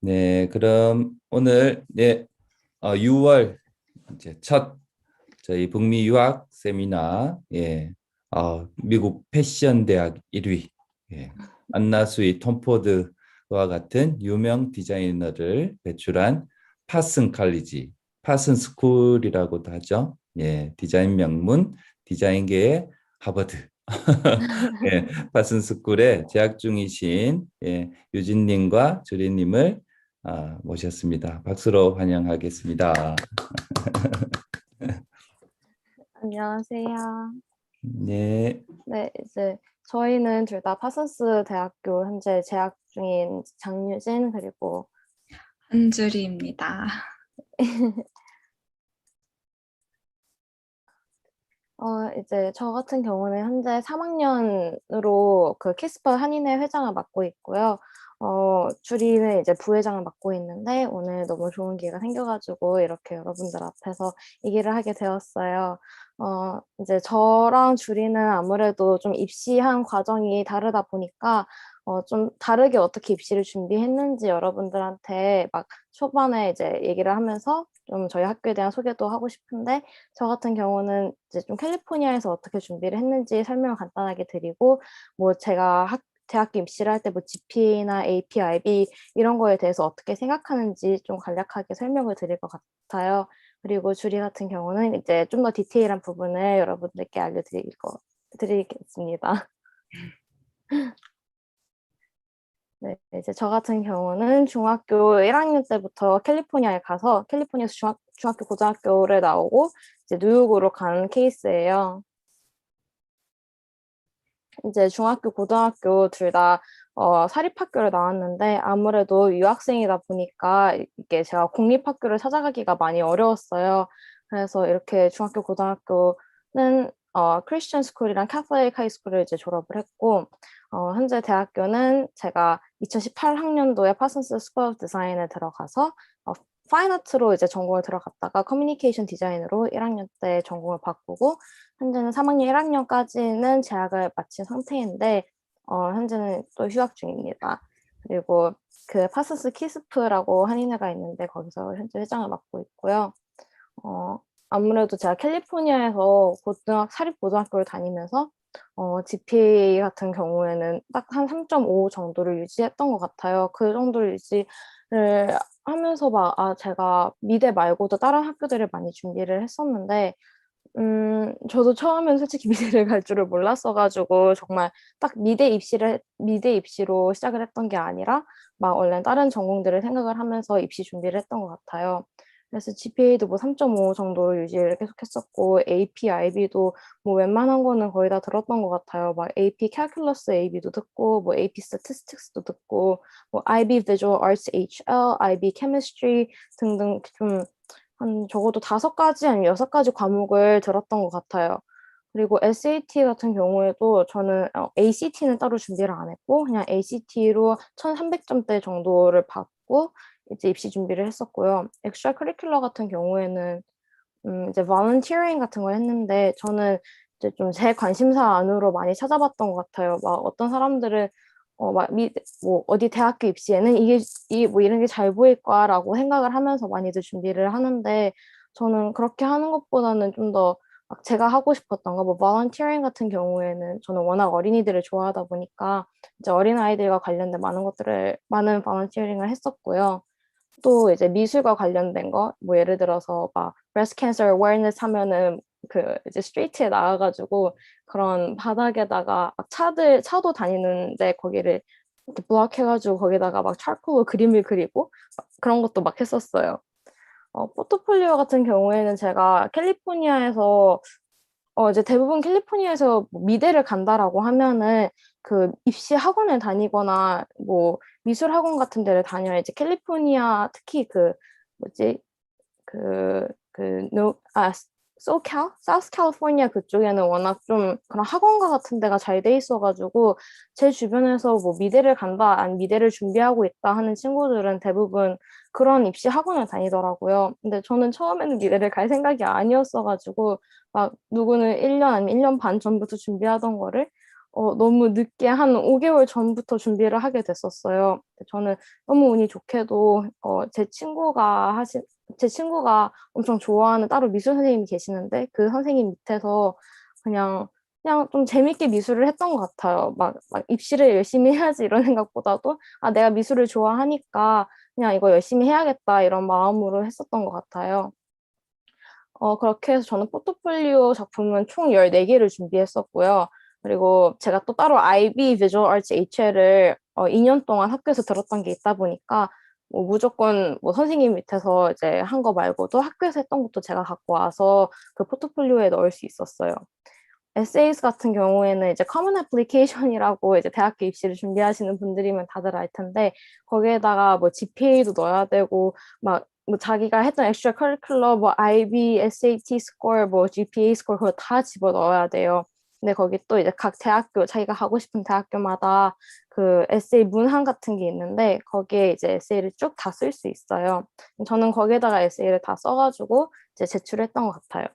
네, 그럼 오늘 6월 이제 첫 저희 북미 유학 세미나, 미국 패션 대학 1위, 안나 수이 톰포드와 같은 유명 디자이너를 배출한 파슨 칼리지, 파슨 스쿨이라고도 하죠. 디자인 명문, 디자인계의 하버드. 파슨 스쿨에 재학 중이신 유진님과 주리님을 모셨습니다. 박수로 환영하겠습니다. 안녕하세요. 네, 네, 이제 저희는 둘 다 파슨스 대학교 현재 재학 중인 장유진 그리고 한주리입니다. 이제 저 같은 경우는 현재 3학년으로 그 캐스퍼 한인회 회장을 맡고 있고요. 주리는 이제 부회장을 맡고 있는데 오늘 너무 좋은 기회가 생겨가지고 이렇게 여러분들 앞에서 얘기를 하게 되었어요. 이제 저랑 주리는 아무래도 좀 입시한 과정이 다르다 보니까 좀 다르게 어떻게 입시를 준비했는지 여러분들한테 막 초반에 이제 얘기를 하면서 좀 저희 학교에 대한 소개도 하고 싶은데 저 같은 경우는 이제 좀 캘리포니아에서 어떻게 준비를 했는지 설명을 간단하게 드리고 뭐 제가 대학교 입시를 할 때 뭐 GPA나 AP, IB 이런 거에 대해서 어떻게 생각하는지 좀 간략하게 설명을 드릴 것 같아요. 그리고 주리 같은 경우는 이제 좀 더 디테일한 부분을 여러분들께 드리겠습니다. 네, 이제 저 같은 경우는 중학교 1학년 때부터 캘리포니아에 가서 캘리포니아에서 중학교, 고등학교를 나오고 이제 뉴욕으로 간 케이스예요. 이제 중학교, 고등학교 둘 다 사립학교를 나왔는데 아무래도 유학생이다 보니까 이게 제가 공립학교를 찾아가기가 많이 어려웠어요. 그래서 이렇게 중학교, 고등학교는 크리스천 스쿨이랑 캐톨릭 하이스쿨을 이제 졸업을 했고 현재 대학교는 제가 2018학년도에 파슨스 스쿨 오브 디자인에 들어가서 파인아트로 이제 전공을 들어갔다가 커뮤니케이션 디자인으로 1학년 때 전공을 바꾸고 현재는 3학년 1학년까지는 재학을 마친 상태인데 현재는 또 휴학 중입니다. 그리고 그 파슨스 키스프라고 한인회가 있는데 거기서 현재 회장을 맡고 있고요. 아무래도 제가 캘리포니아에서 사립고등학교를 다니면서 GPA 같은 경우에는 딱 한 3.5 정도를 유지했던 것 같아요. 그 정도를 유지를 하면서 제가 미대 말고도 다른 학교들을 많이 준비를 했었는데 저도 처음엔 솔직히 미대를 갈 줄을 몰랐어가지고 정말 딱 미대 입시로 시작을 했던 게 아니라 막 원래 다른 전공들을 생각을 하면서 입시 준비를 했던 것 같아요. 그래서 GPA도 뭐 3.5 정도로 유지를 계속했었고 AP, IB도 뭐 웬만한 거는 거의 다 들었던 것 같아요. 막 AP Calculus AB도 듣고 뭐 AP Statistics도 듣고 뭐 IB Visual Arts HL, IB Chemistry 등등 좀 한 적어도 5가지 아니면 6가지 과목을 들었던 것 같아요. 그리고 SAT 같은 경우에도 저는 ACT는 따로 준비를 안 했고 그냥 ACT로 1300점대 정도를 받고 이제 입시 준비를 했었고요. 엑스트라 커리큘러 같은 경우에는 이제 volunteering 같은 걸 했는데 저는 이제 좀 제 관심사 안으로 많이 찾아봤던 것 같아요. 막 어떤 사람들은 뭐 어디 대학교 입시에는 이게 뭐 이런 게 잘 보일 거라고 생각을 하면서 많이들 준비를 하는데 저는 그렇게 하는 것보다는 좀 더 막 제가 하고 싶었던 거, 뭐 volunteering 같은 경우에는 저는 워낙 어린이들을 좋아하다 보니까 이제 어린아이들과 관련된 많은 volunteering을 했었고요. 또 이제 미술과 관련된 거, 뭐 예를 들어서 막 breast cancer awareness 하면은 그 이제 스트리트에 나가가지고 그런 바닥에다가 막 차도 다니는데 거기를 이렇게 블럭해가지고 거기다가 막 charcoal로 그림을 그리고 그런 것도 막 했었어요. 포트폴리오 같은 경우에는 제가 캘리포니아에서 이제 대부분 캘리포니아에서 뭐 미대를 간다라고 하면은 그 입시 학원을 다니거나 뭐 미술 학원 같은 데를 다녀야 이제 캘리포니아 특히 그 뭐지 그 소칼 사우스 캘리포니아 그쪽에는 워낙 좀 그런 학원가 같은 데가 잘 돼 있어가지고 제 주변에서 뭐 미대를 간다 아니 미대를 준비하고 있다 하는 친구들은 대부분 그런 입시 학원을 다니더라고요. 근데 저는 처음에는 미대를 갈 생각이 아니었어가지고 막 누구는 1년 아니면 1년 반 전부터 준비하던 거를 너무 늦게 한 5개월 전부터 준비를 하게 됐었어요. 저는 너무 운이 좋게도 제 친구가 엄청 좋아하는 따로 미술 선생님이 계시는데 그 선생님 밑에서 그냥 좀 재밌게 미술을 했던 것 같아요. 막 입시를 열심히 해야지 이런 생각보다도 내가 미술을 좋아하니까 그냥 이거 열심히 해야겠다 이런 마음으로 했었던 것 같아요. 그렇게 해서 저는 포트폴리오 작품은 총 14개를 준비했었고요. 그리고 제가 또 따로 IB 비주얼 아츠 HL을 2년 동안 학교에서 들었던 게 있다 보니까 뭐 무조건 뭐 선생님 밑에서 이제 한 거 말고도 학교에서 했던 것도 제가 갖고 와서 그 포트폴리오에 넣을 수 있었어요. 에세이스 같은 경우에는 이제 커먼 애플리케이션이라고 이제 대학교 입시를 준비하시는 분들이면 다들 알 텐데 거기에다가 뭐 GPA도 넣어야 되고 막 뭐 자기가 했던 엑스트라 커리큘러 뭐 IB, SAT 스코어, 뭐 GPA 스코어 그거 다 집어 넣어야 돼요. 근데 거기 또 이제 각 대학교 자기가 가고 싶은 대학교마다 그 에세이 문항 같은 게 있는데 거기에 이제 에세이를 쭉 다 쓸 수 있어요. 저는 거기에다가 에세이를 다 써가지고 이제 제출했던 것 같아요.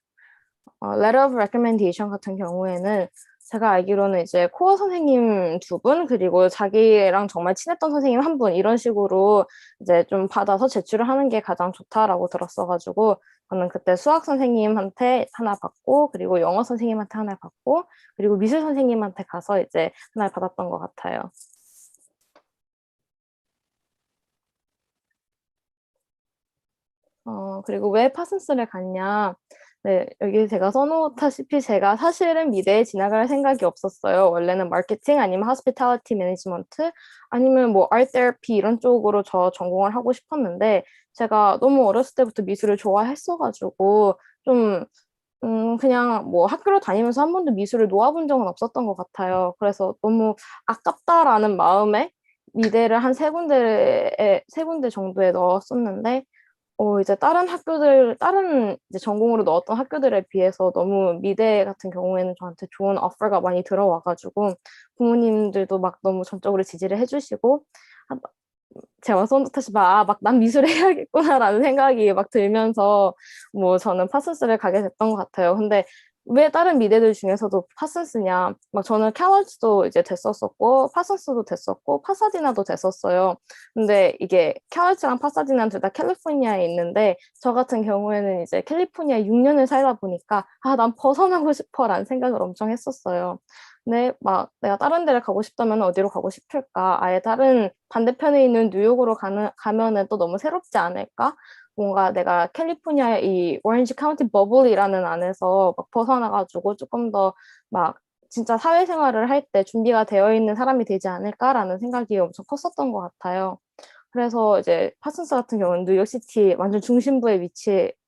letter of recommendation 같은 경우에는 제가 알기로는 이제 코어 선생님 2분, 그리고 자기랑 정말 친했던 선생님 1분, 이런 식으로 이제 좀 받아서 제출을 하는 게 가장 좋다라고 들었어가지고, 저는 그때 수학 선생님한테 하나 받고, 그리고 영어 선생님한테 하나 받고, 그리고 미술 선생님한테 가서 이제 하나를 받았던 것 같아요. 그리고 왜 파슨스를 갔냐? 네, 여기 제가 써놓다시피 제가 사실은 미대에 진학할 생각이 없었어요. 원래는 마케팅 아니면 호스피탈리티 매니지먼트 아니면 뭐 아트 테라피 이런 쪽으로 저 전공을 하고 싶었는데 제가 너무 어렸을 때부터 미술을 좋아했어가지고 좀 그냥 뭐 학교를 다니면서 한 번도 미술을 놓아본 적은 없었던 것 같아요. 그래서 너무 아깝다라는 마음에 미대를 한 세 군데 정도에 넣었었는데 이제 다른 이제 전공으로 넣었던 학교들에 비해서 너무 미대 같은 경우에는 저한테 좋은 오퍼가 많이 들어와가지고 부모님들도 막 너무 전적으로 지지를 해주시고, 아, 제가 다시 막 난 미술을 해야겠구나라는 생각이 막 들면서 뭐 저는 파슨스를 가게 됐던 것 같아요. 근데 왜 다른 미대들 중에서도 파슨스냐? 막 저는 캘러지도 이제 됐었었고 파슨스도 됐었고 파사디나도 됐었어요. 근데 이게 캘러지랑 파사디나는 둘 다 캘리포니아에 있는데 저 같은 경우에는 이제 캘리포니아 6년을 살다 보니까 난 벗어나고 싶어라는 생각을 엄청 했었어요. 근데 막 내가 다른 데를 가고 싶다면 어디로 가고 싶을까? 아예 다른 반대편에 있는 뉴욕으로 가면은 또 너무 새롭지 않을까? 뭔가 내가 캘리포니아 이 오렌지 카운티 버블이라는 안에서 막 벗어나가지고 조금 더 막 진짜 사회생활을 할 때 준비가 되어 있는 사람이 되지 않을까라는 생각이 엄청 컸었던 것 같아요. 그래서 이제 파슨스 같은 경우는 뉴욕시티 완전 중심부에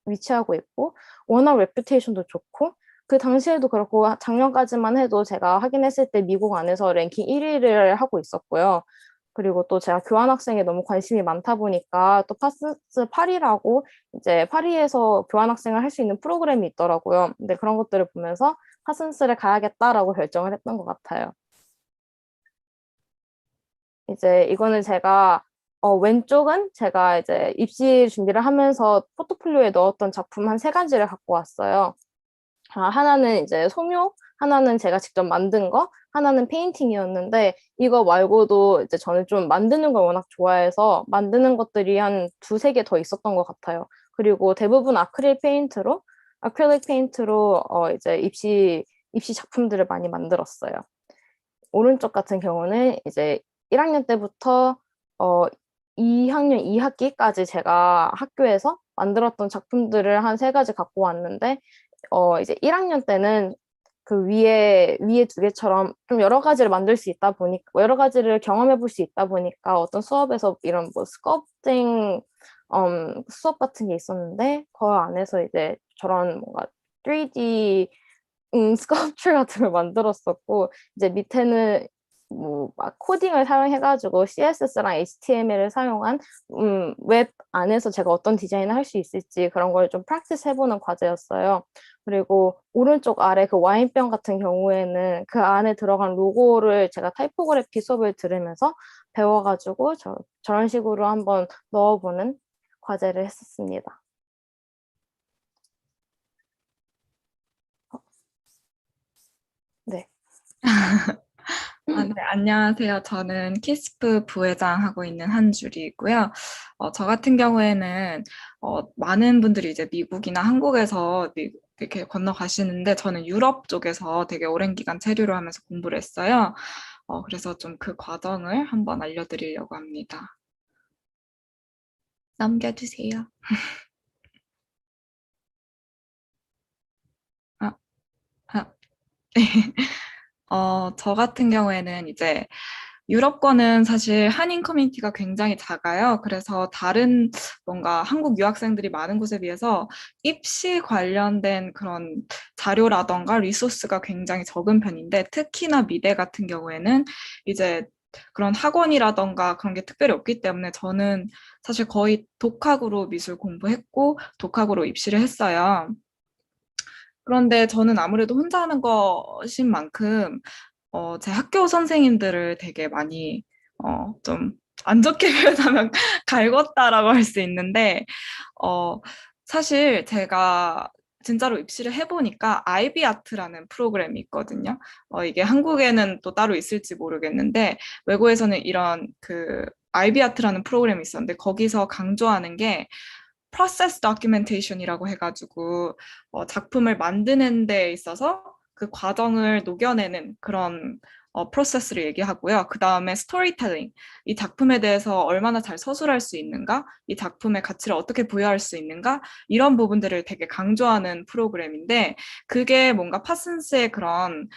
위치하고 있고 워낙 레퓨테이션도 좋고 그 당시에도 그렇고 작년까지만 해도 제가 확인했을 때 미국 안에서 랭킹 1위를 하고 있었고요. 그리고 또 제가 교환학생에 너무 관심이 많다 보니까 또 파슨스 파리라고 이제 파리에서 교환학생을 할 수 있는 프로그램이 있더라고요. 근데 그런 것들을 보면서 파슨스를 가야겠다라고 결정을 했던 것 같아요. 이제 이거는 제가 왼쪽은 제가 이제 입시 준비를 하면서 포트폴리오에 넣었던 작품 한 3가지를 갖고 왔어요. 하나는 이제 소묘, 하나는 제가 직접 만든 거, 하나는 페인팅이었는데 이거 말고도 이제 저는 좀 만드는 걸 워낙 좋아해서 만드는 것들이 한 2-3개 더 있었던 것 같아요. 그리고 대부분 아크릴릭 페인트로 이제 입시 작품들을 많이 만들었어요. 오른쪽 같은 경우는 이제 1학년 때부터 어 2학년 2학기까지 제가 학교에서 만들었던 작품들을 한 3가지 갖고 왔는데 이제 1학년 때는 그 위에 2개처럼 좀 여러 가지를 만들 수 있다 보니까 여러 가지를 경험해 볼 수 있다 보니까 어떤 수업에서 이런 뭐 스culpting 수업 같은 게 있었는데 그 안에서 이제 저런 뭔가 3D 스culpture 같은 걸 만들었었고 이제 밑에는 뭐 막 코딩을 사용해가지고 CSS랑 HTML을 사용한 웹 안에서 제가 어떤 디자인을 할 수 있을지 그런 걸 좀 프랙티스 해보는 과제였어요. 그리고 오른쪽 아래 그 와인병 같은 경우에는 그 안에 들어간 로고를 제가 타이포그래피 수업을 들으면서 배워가지고 저런 식으로 한번 넣어보는 과제를 했었습니다. 네. 네, 안녕하세요. 저는 키스프 부회장하고 있는 한주리고요. 저 같은 경우에는 많은 분들이 이제 미국이나 한국에서 이렇게 건너가시는데 저는 유럽 쪽에서 되게 오랜 기간 체류를 하면서 공부를 했어요. 그래서 좀 그 과정을 한번 알려드리려고 합니다. 넘겨주세요. 아, 아, 네. 저 같은 경우에는 이제 유럽권은 사실 한인 커뮤니티가 굉장히 작아요. 그래서 다른 뭔가 한국 유학생들이 많은 곳에 비해서 입시 관련된 그런 자료라던가 리소스가 굉장히 적은 편인데 특히나 미대 같은 경우에는 이제 그런 학원이라던가 그런 게 특별히 없기 때문에 저는 사실 거의 독학으로 미술 공부했고 독학으로 입시를 했어요. 그런데 저는 아무래도 혼자 하는 것인 만큼 제 학교 선생님들을 되게 많이 좀 안 좋게 표현하면 갈궜다라고 할 수 있는데 어, 사실 제가 진짜로 입시를 해보니까 아이비 아트라는 프로그램이 있거든요. 이게 한국에는 또 따로 있을지 모르겠는데 외국에서는 이런 그 아이비 아트라는 프로그램이 있었는데 거기서 강조하는 게 process documentation이라고 해가지고 작품을 만드는 데 있어서 그 과정을 녹여내는 그런 프로세스를 얘기하고요. 그 다음에 스토리텔링, 이 작품에 대해서 얼마나 잘 서술할 수 있는가, 이 작품의 가치를 어떻게 부여할 수 있는가, 이런 부분들을 되게 강조하는 프로그램인데, 그게 뭔가 파슨스의 그런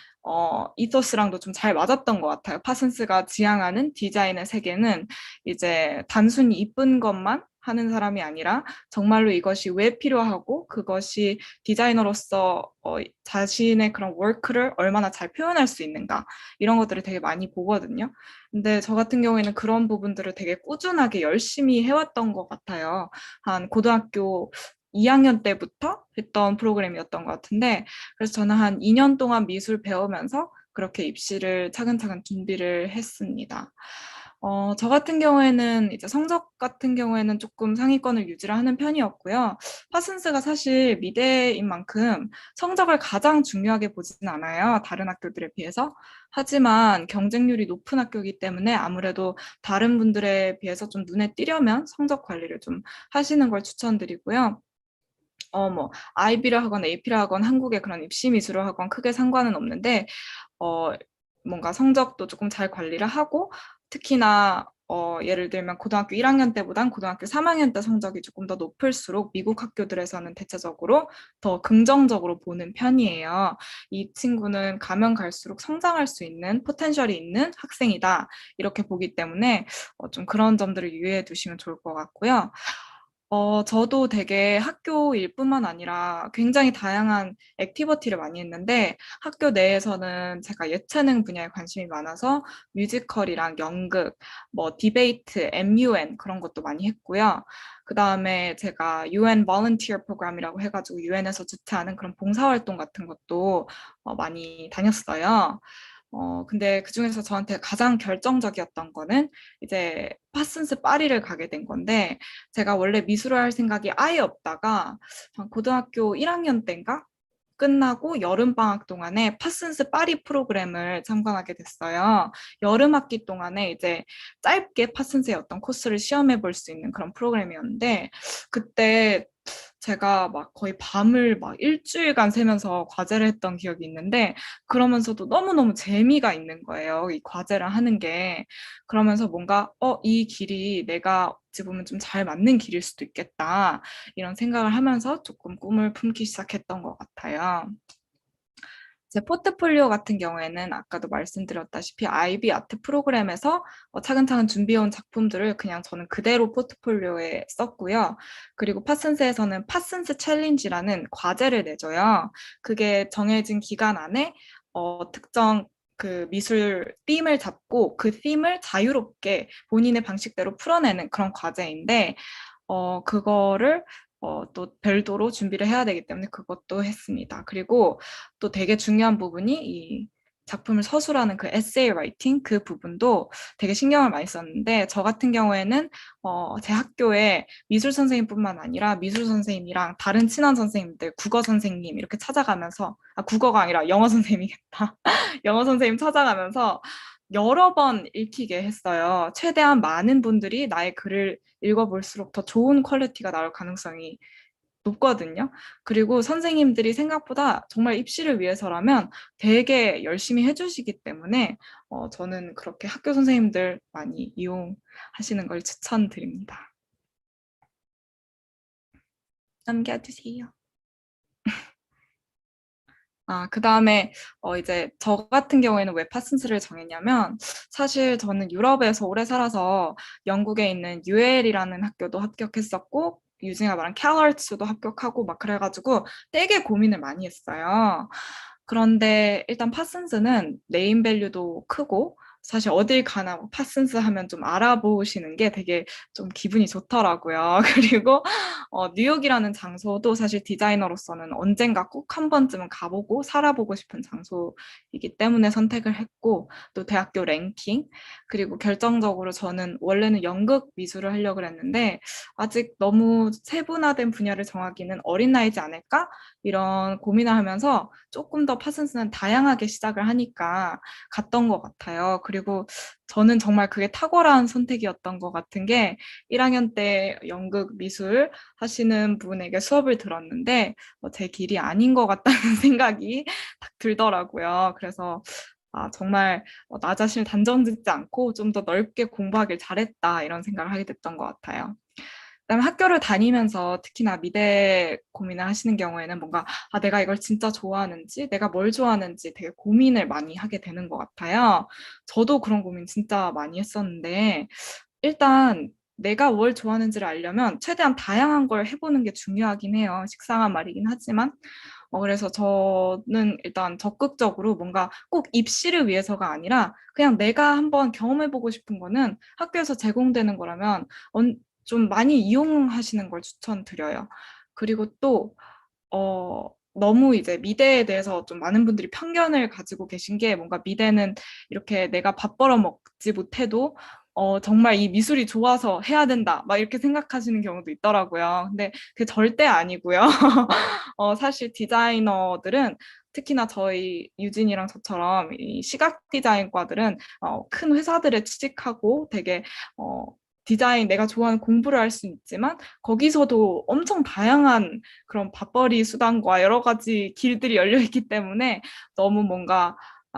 이토스랑도 좀 잘 맞았던 것 같아요. 파슨스가 지향하는 디자인의 세계는 이제 단순히 이쁜 것만 하는 사람이 아니라 정말로 이것이 왜 필요하고 그것이 디자이너로서 자신의 그런 워크를 얼마나 잘 표현할 수 있는가 이런 것들을 되게 많이 보거든요. 근데 저 같은 경우에는 그런 부분들을 되게 꾸준하게 열심히 해왔던 것 같아요. 한 고등학교 2학년 때부터 했던 프로그램이었던 것 같은데 그래서 저는 한 2년 동안 미술 배우면서 그렇게 입시를 차근차근 준비를 했습니다. 저 같은 경우에는 이제 성적 같은 경우에는 조금 상위권을 유지를 하는 편이었고요. 파슨스가 사실 미대인 만큼 성적을 가장 중요하게 보지는 않아요. 다른 학교들에 비해서. 하지만 경쟁률이 높은 학교이기 때문에 아무래도 다른 분들에 비해서 좀 눈에 띄려면 성적 관리를 좀 하시는 걸 추천드리고요. 아이비를 하건 AP를 하건 한국의 그런 입시 미술을 하건 크게 상관은 없는데, 어, 뭔가 성적도 조금 잘 관리를 하고, 특히나, 예를 들면 고등학교 1학년 때보단 고등학교 3학년 때 성적이 조금 더 높을수록 미국 학교들에서는 대체적으로 더 긍정적으로 보는 편이에요. 이 친구는 가면 갈수록 성장할 수 있는 포텐셜이 있는 학생이다. 이렇게 보기 때문에 좀 그런 점들을 유의해 두시면 좋을 것 같고요. 저도 되게 학교 일뿐만 아니라 굉장히 다양한 액티비티를 많이 했는데 학교 내에서는 제가 예체능 분야에 관심이 많아서 뮤지컬이랑 연극, 뭐 디베이트, MUN 그런 것도 많이 했고요. 그 다음에 제가 UN Volunteer Program이라고 해가지고 UN에서 주최하는 그런 봉사활동 같은 것도 많이 다녔어요. 근데 그중에서 저한테 가장 결정적이었던 거는 이제 파슨스 파리를 가게 된 건데 제가 원래 미술을 할 생각이 아예 없다가 한 고등학교 1학년 때인가 끝나고 여름방학 동안에 파슨스 파리 프로그램을 참관하게 됐어요. 여름 학기 동안에 이제 짧게 파슨스의 어떤 코스를 시험해 볼 수 있는 그런 프로그램이었는데 그때 제가 막 거의 밤을 막 일주일간 새면서 과제를 했던 기억이 있는데 그러면서도 너무너무 재미가 있는 거예요. 이 과제를 하는 게. 그러면서 뭔가 이 길이 내가 어찌 보면 좀 잘 맞는 길일 수도 있겠다. 이런 생각을 하면서 조금 꿈을 품기 시작했던 것 같아요. 제 포트폴리오 같은 경우에는 아까도 말씀드렸다시피 아이비 아트 프로그램에서 차근차근 준비해온 작품들을 그냥 저는 그대로 포트폴리오에 썼고요. 그리고 파슨스에서는 파슨스 챌린지라는 과제를 내줘요. 그게 정해진 기간 안에 특정 그 미술 팀을 잡고 그 팀을 자유롭게 본인의 방식대로 풀어내는 그런 과제인데 그거를 또 별도로 준비를 해야 되기 때문에 그것도 했습니다. 그리고 또 되게 중요한 부분이 이 작품을 서술하는 그 에세이 라이팅 그 부분도 되게 신경을 많이 썼는데 저 같은 경우에는 제 학교에 미술 선생님뿐만 아니라 미술 선생님이랑 다른 친한 선생님들 국어 선생님 이렇게 찾아가면서 국어가 아니라 영어 선생님이겠다 영어 선생님 찾아가면서 여러 번 읽히게 했어요. 최대한 많은 분들이 나의 글을 읽어볼수록 더 좋은 퀄리티가 나올 가능성이 높거든요. 그리고 선생님들이 생각보다 정말 입시를 위해서라면 되게 열심히 해주시기 때문에 저는 그렇게 학교 선생님들 많이 이용하시는 걸 추천드립니다. 넘겨주세요. 그 다음에 이제 저 같은 경우에는 왜 파슨스를 정했냐면 사실 저는 유럽에서 오래 살아서 영국에 있는 UL이라는 학교도 합격했었고 유진이가 말한 캘러츠도 합격하고 막 그래가지고 되게 고민을 많이 했어요. 그런데 일단 파슨스는 네임밸류도 크고 사실 어딜 가나 뭐 파슨스 하면 좀 알아보시는 게 되게 좀 기분이 좋더라고요. 그리고 뉴욕이라는 장소도 사실 디자이너로서는 언젠가 꼭 한 번쯤은 가보고 살아보고 싶은 장소이기 때문에 선택을 했고 또 대학교 랭킹 그리고 결정적으로 저는 원래는 연극 미술을 하려고 했는데 아직 너무 세분화된 분야를 정하기는 어린 나이지 않을까? 이런 고민을 하면서 조금 더 파슨스는 다양하게 시작을 하니까 갔던 것 같아요. 그리고 저는 정말 그게 탁월한 선택이었던 것 같은 게 1학년 때 연극 미술 하시는 분에게 수업을 들었는데 제 길이 아닌 것 같다는 생각이 딱 들더라고요. 그래서 정말 나 자신을 단정 짓지 않고 좀 더 넓게 공부하길 잘했다 이런 생각을 하게 됐던 것 같아요. 그다음에 학교를 다니면서 특히나 미대 고민을 하시는 경우에는 뭔가 내가 이걸 진짜 좋아하는지 내가 뭘 좋아하는지 되게 고민을 많이 하게 되는 것 같아요. 저도 그런 고민 진짜 많이 했었는데 일단 내가 뭘 좋아하는지를 알려면 최대한 다양한 걸 해보는 게 중요하긴 해요. 식상한 말이긴 하지만. 그래서 저는 일단 적극적으로 뭔가 꼭 입시를 위해서가 아니라 그냥 내가 한번 경험해보고 싶은 거는 학교에서 제공되는 거라면 좀 많이 이용하시는 걸 추천드려요. 그리고 또, 너무 이제 미대에 대해서 좀 많은 분들이 편견을 가지고 계신 게 뭔가 미대는 이렇게 내가 밥 벌어 먹지 못해도 정말 이 미술이 좋아서 해야 된다. 막 이렇게 생각하시는 경우도 있더라고요. 근데 그게 절대 아니고요. 사실 디자이너들은 특히나 저희 유진이랑 저처럼 이 시각 디자인과들은 큰 회사들에 취직하고 되게 디자인 내가 좋아하는 공부를 할 수 있지만 거기서도 엄청 다양한 그런 밥벌이 수단과 여러 가지 길들이 열려 있기 때문에 너무 뭔가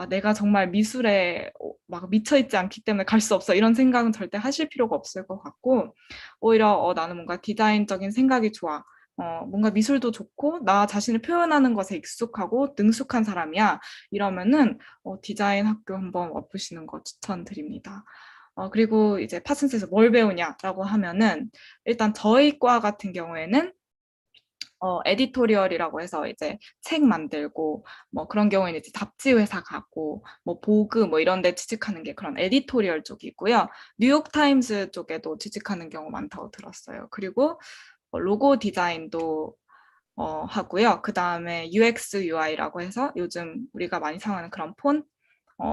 내가 정말 미술에 막 미쳐있지 않기 때문에 갈 수 없어 이런 생각은 절대 하실 필요가 없을 것 같고 오히려 나는 뭔가 디자인적인 생각이 좋아. 뭔가 미술도 좋고 나 자신을 표현하는 것에 익숙하고 능숙한 사람이야. 이러면은 디자인 학교 한번 와보시는 거 추천드립니다. 그리고 이제 파슨스에서 뭘 배우냐라고 하면은 일단 저희 과 같은 경우에는 에디토리얼이라고 해서 이제 책 만들고 뭐 그런 경우에는 이제 잡지 회사 가고 뭐 보그 뭐 이런 데 취직하는 게 그런 에디토리얼 쪽이고요. 뉴욕 타임스 쪽에도 취직하는 경우 많다고 들었어요. 그리고 로고 디자인도 하고요. 그 다음에 UX, UI라고 해서 요즘 우리가 많이 사용하는 그런 폰,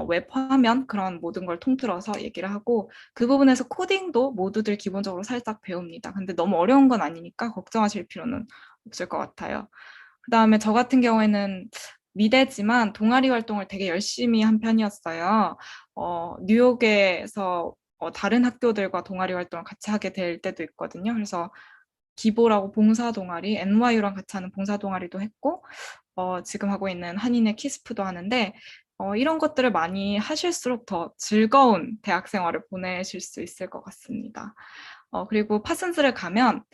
웹 화면 그런 모든 걸 통틀어서 얘기를 하고 그 부분에서 코딩도 모두들 기본적으로 살짝 배웁니다. 근데 너무 어려운 건 아니니까 걱정하실 필요는 없을 것 같아요. 그 다음에 저 같은 경우에는 미대지만 동아리 활동을 되게 열심히 한 편이었어요. 뉴욕에서 다른 학교들과 동아리 활동을 같이 하게 될 때도 있거든요. 그래서 기보라고 봉사 동아리, NYU랑 같이 하는 봉사 동아리도 했고, 지금 하고 있는 한인의 키스프도 하는데, 이런 것들을 많이 하실수록 더 즐거운 대학 생활을 보내실 수 있을 것 같습니다. 그리고 파슨스를 가면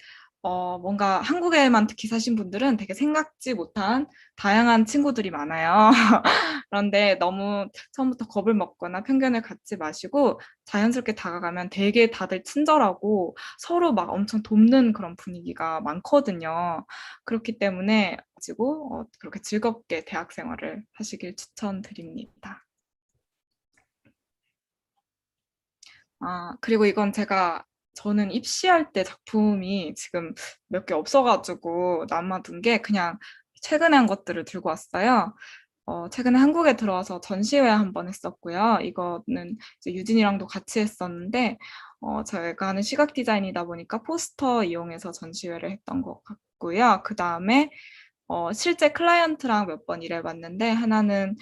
뭔가 한국에만 특히 사신 분들은 되게 생각지 못한 다양한 친구들이 많아요. 그런데 너무 처음부터 겁을 먹거나 편견을 갖지 마시고 자연스럽게 다가가면 되게 다들 친절하고 서로 막 엄청 돕는 그런 분위기가 많거든요. 그렇기 때문에 가지고 그렇게 즐겁게 대학 생활을 하시길 추천드립니다. 그리고 이건 저는 입시할 때 작품이 지금 몇 개 없어가지고 남아둔 게 그냥 최근에 한 것들을 들고 왔어요. 최근에 한국에 들어와서 전시회 한번 했었고요. 이거는 이제 유진이랑도 같이 했었는데, 저희가 하는 시각 디자인이다 보니까 포스터 이용해서 전시회를 했던 것 같고요. 그 다음에 실제 클라이언트랑 몇 번 일해봤는데, 하나는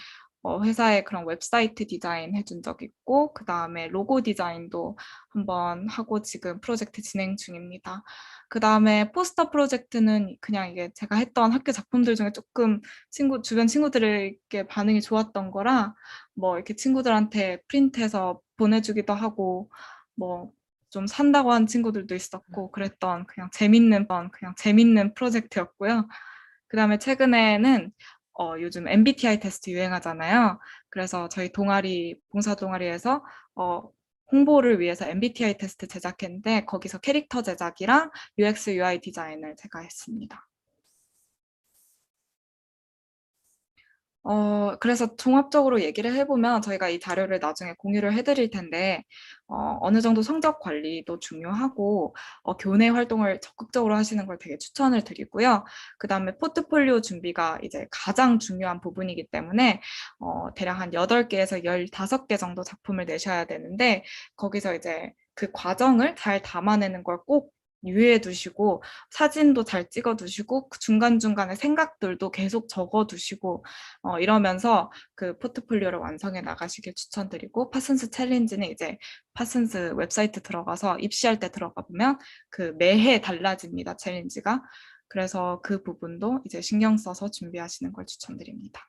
회사의 그런 웹사이트 디자인 해준 적 있고, 그 다음에 로고 디자인도 한번 하고 지금 프로젝트 진행 중입니다. 그 다음에 포스터 프로젝트는 그냥 이게 제가 했던 학교 작품들 중에 조금 주변 친구들에게 반응이 좋았던 거라, 뭐 이렇게 친구들한테 프린트해서 보내주기도 하고, 뭐 좀 산다고 한 친구들도 있었고, 그랬던 그냥 재밌는 프로젝트였고요. 그 다음에 최근에는 요즘 MBTI 테스트 유행하잖아요. 그래서 저희 봉사 동아리에서 홍보를 위해서 MBTI 테스트 제작했는데 거기서 캐릭터 제작이랑 UX, UI 디자인을 제가 했습니다. 그래서 종합적으로 얘기를 해보면 저희가 이 자료를 나중에 공유를 해드릴 텐데, 어느 정도 성적 관리도 중요하고, 교내 활동을 적극적으로 하시는 걸 되게 추천을 드리고요. 그 다음에 포트폴리오 준비가 이제 가장 중요한 부분이기 때문에, 대략 한 8개에서 15개 정도 작품을 내셔야 되는데, 거기서 이제 그 과정을 잘 담아내는 걸 꼭 유의해 두시고, 사진도 잘 찍어 두시고, 그 중간중간에 생각들도 계속 적어 두시고, 이러면서 그 포트폴리오를 완성해 나가시길 추천드리고, 파슨스 챌린지는 이제 파슨스 웹사이트 들어가서 입시할 때 들어가 보면 그 매해 달라집니다, 챌린지가. 그래서 그 부분도 이제 신경 써서 준비하시는 걸 추천드립니다.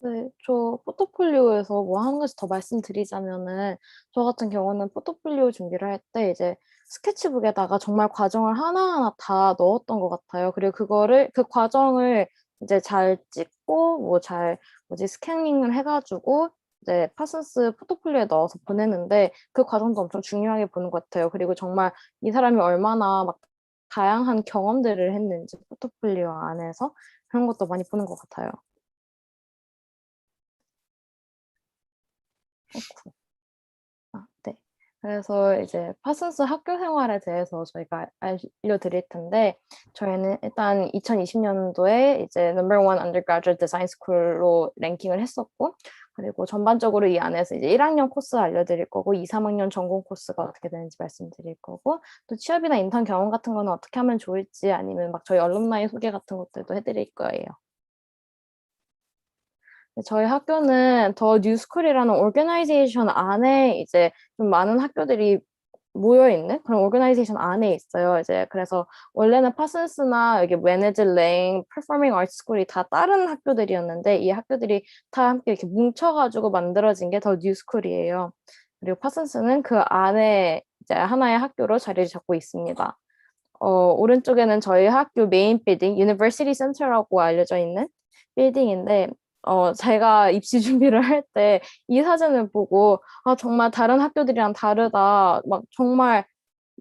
네, 저 포트폴리오에서 뭐 한 가지 더 말씀드리자면은, 저 같은 경우는 포트폴리오 준비를 할 때 이제 스케치북에다가 정말 과정을 하나하나 다 넣었던 것 같아요. 그리고 그 과정을 이제 잘 찍고, 스캐닝을 해가지고, 이제 파슨스 포트폴리오에 넣어서 보내는데, 그 과정도 엄청 중요하게 보는 것 같아요. 그리고 정말 이 사람이 얼마나 막 다양한 경험들을 했는지 포트폴리오 안에서 그런 것도 많이 보는 것 같아요. 네. 그래서 이제 파슨스 학교 생활에 대해서 저희가 알려드릴 텐데, 저희는 일단 2020년도에 이제 No.1 Undergraduate Design School로 랭킹을 했었고, 그리고 전반적으로 이 안에서 이제 1학년 코스 알려드릴 거고, 2, 3학년 전공 코스가 어떻게 되는지 말씀드릴 거고, 또 취업이나 인턴 경험 같은 거는 어떻게 하면 좋을지, 아니면 막 저희 얼룸나이 소개 같은 것들도 해드릴 거예요. 저희 학교는 더 뉴스쿨이라는 오르가나이제이션 안에 이제 좀 많은 학교들이 모여 있는 그런 오르가나이제이션 안에 있어요. 이제 그래서 원래는 파슨스나 여기 웨네즈 레인, 퍼포밍 아트 스쿨이 다 다른 학교들이었는데, 이 학교들이 다 함께 이렇게 뭉쳐가지고 만들어진 게 더 뉴스쿨이에요. 그리고 파슨스는 그 안에 이제 하나의 학교로 자리를 잡고 있습니다. 오른쪽에는 저희 학교 메인 빌딩, 유니버시티 센터라고 알려져 있는 빌딩인데, 제가 입시 준비를 할 때 이 사진을 보고, 아, 정말 다른 학교들이랑 다르다. 막 정말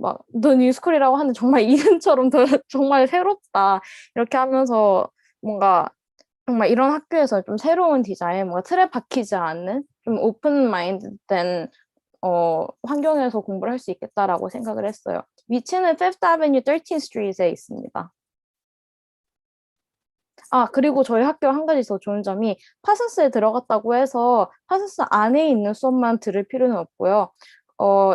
더 뉴스쿨이라고 하는데 정말 이름처럼 더 정말 새롭다. 이렇게 하면서 뭔가 정말 이런 학교에서 좀 새로운 디자인, 뭔가 틀에 박히지 않는 좀 오픈 마인드된 환경에서 공부를 할 수 있겠다라고 생각을 했어요. 위치는 Fifth Avenue 13th Street에 있습니다. 아, 그리고 저희 학교 한 가지 더 좋은 점이, 파슨스에 들어갔다고 해서 파슨스 안에 있는 수업만 들을 필요는 없고요.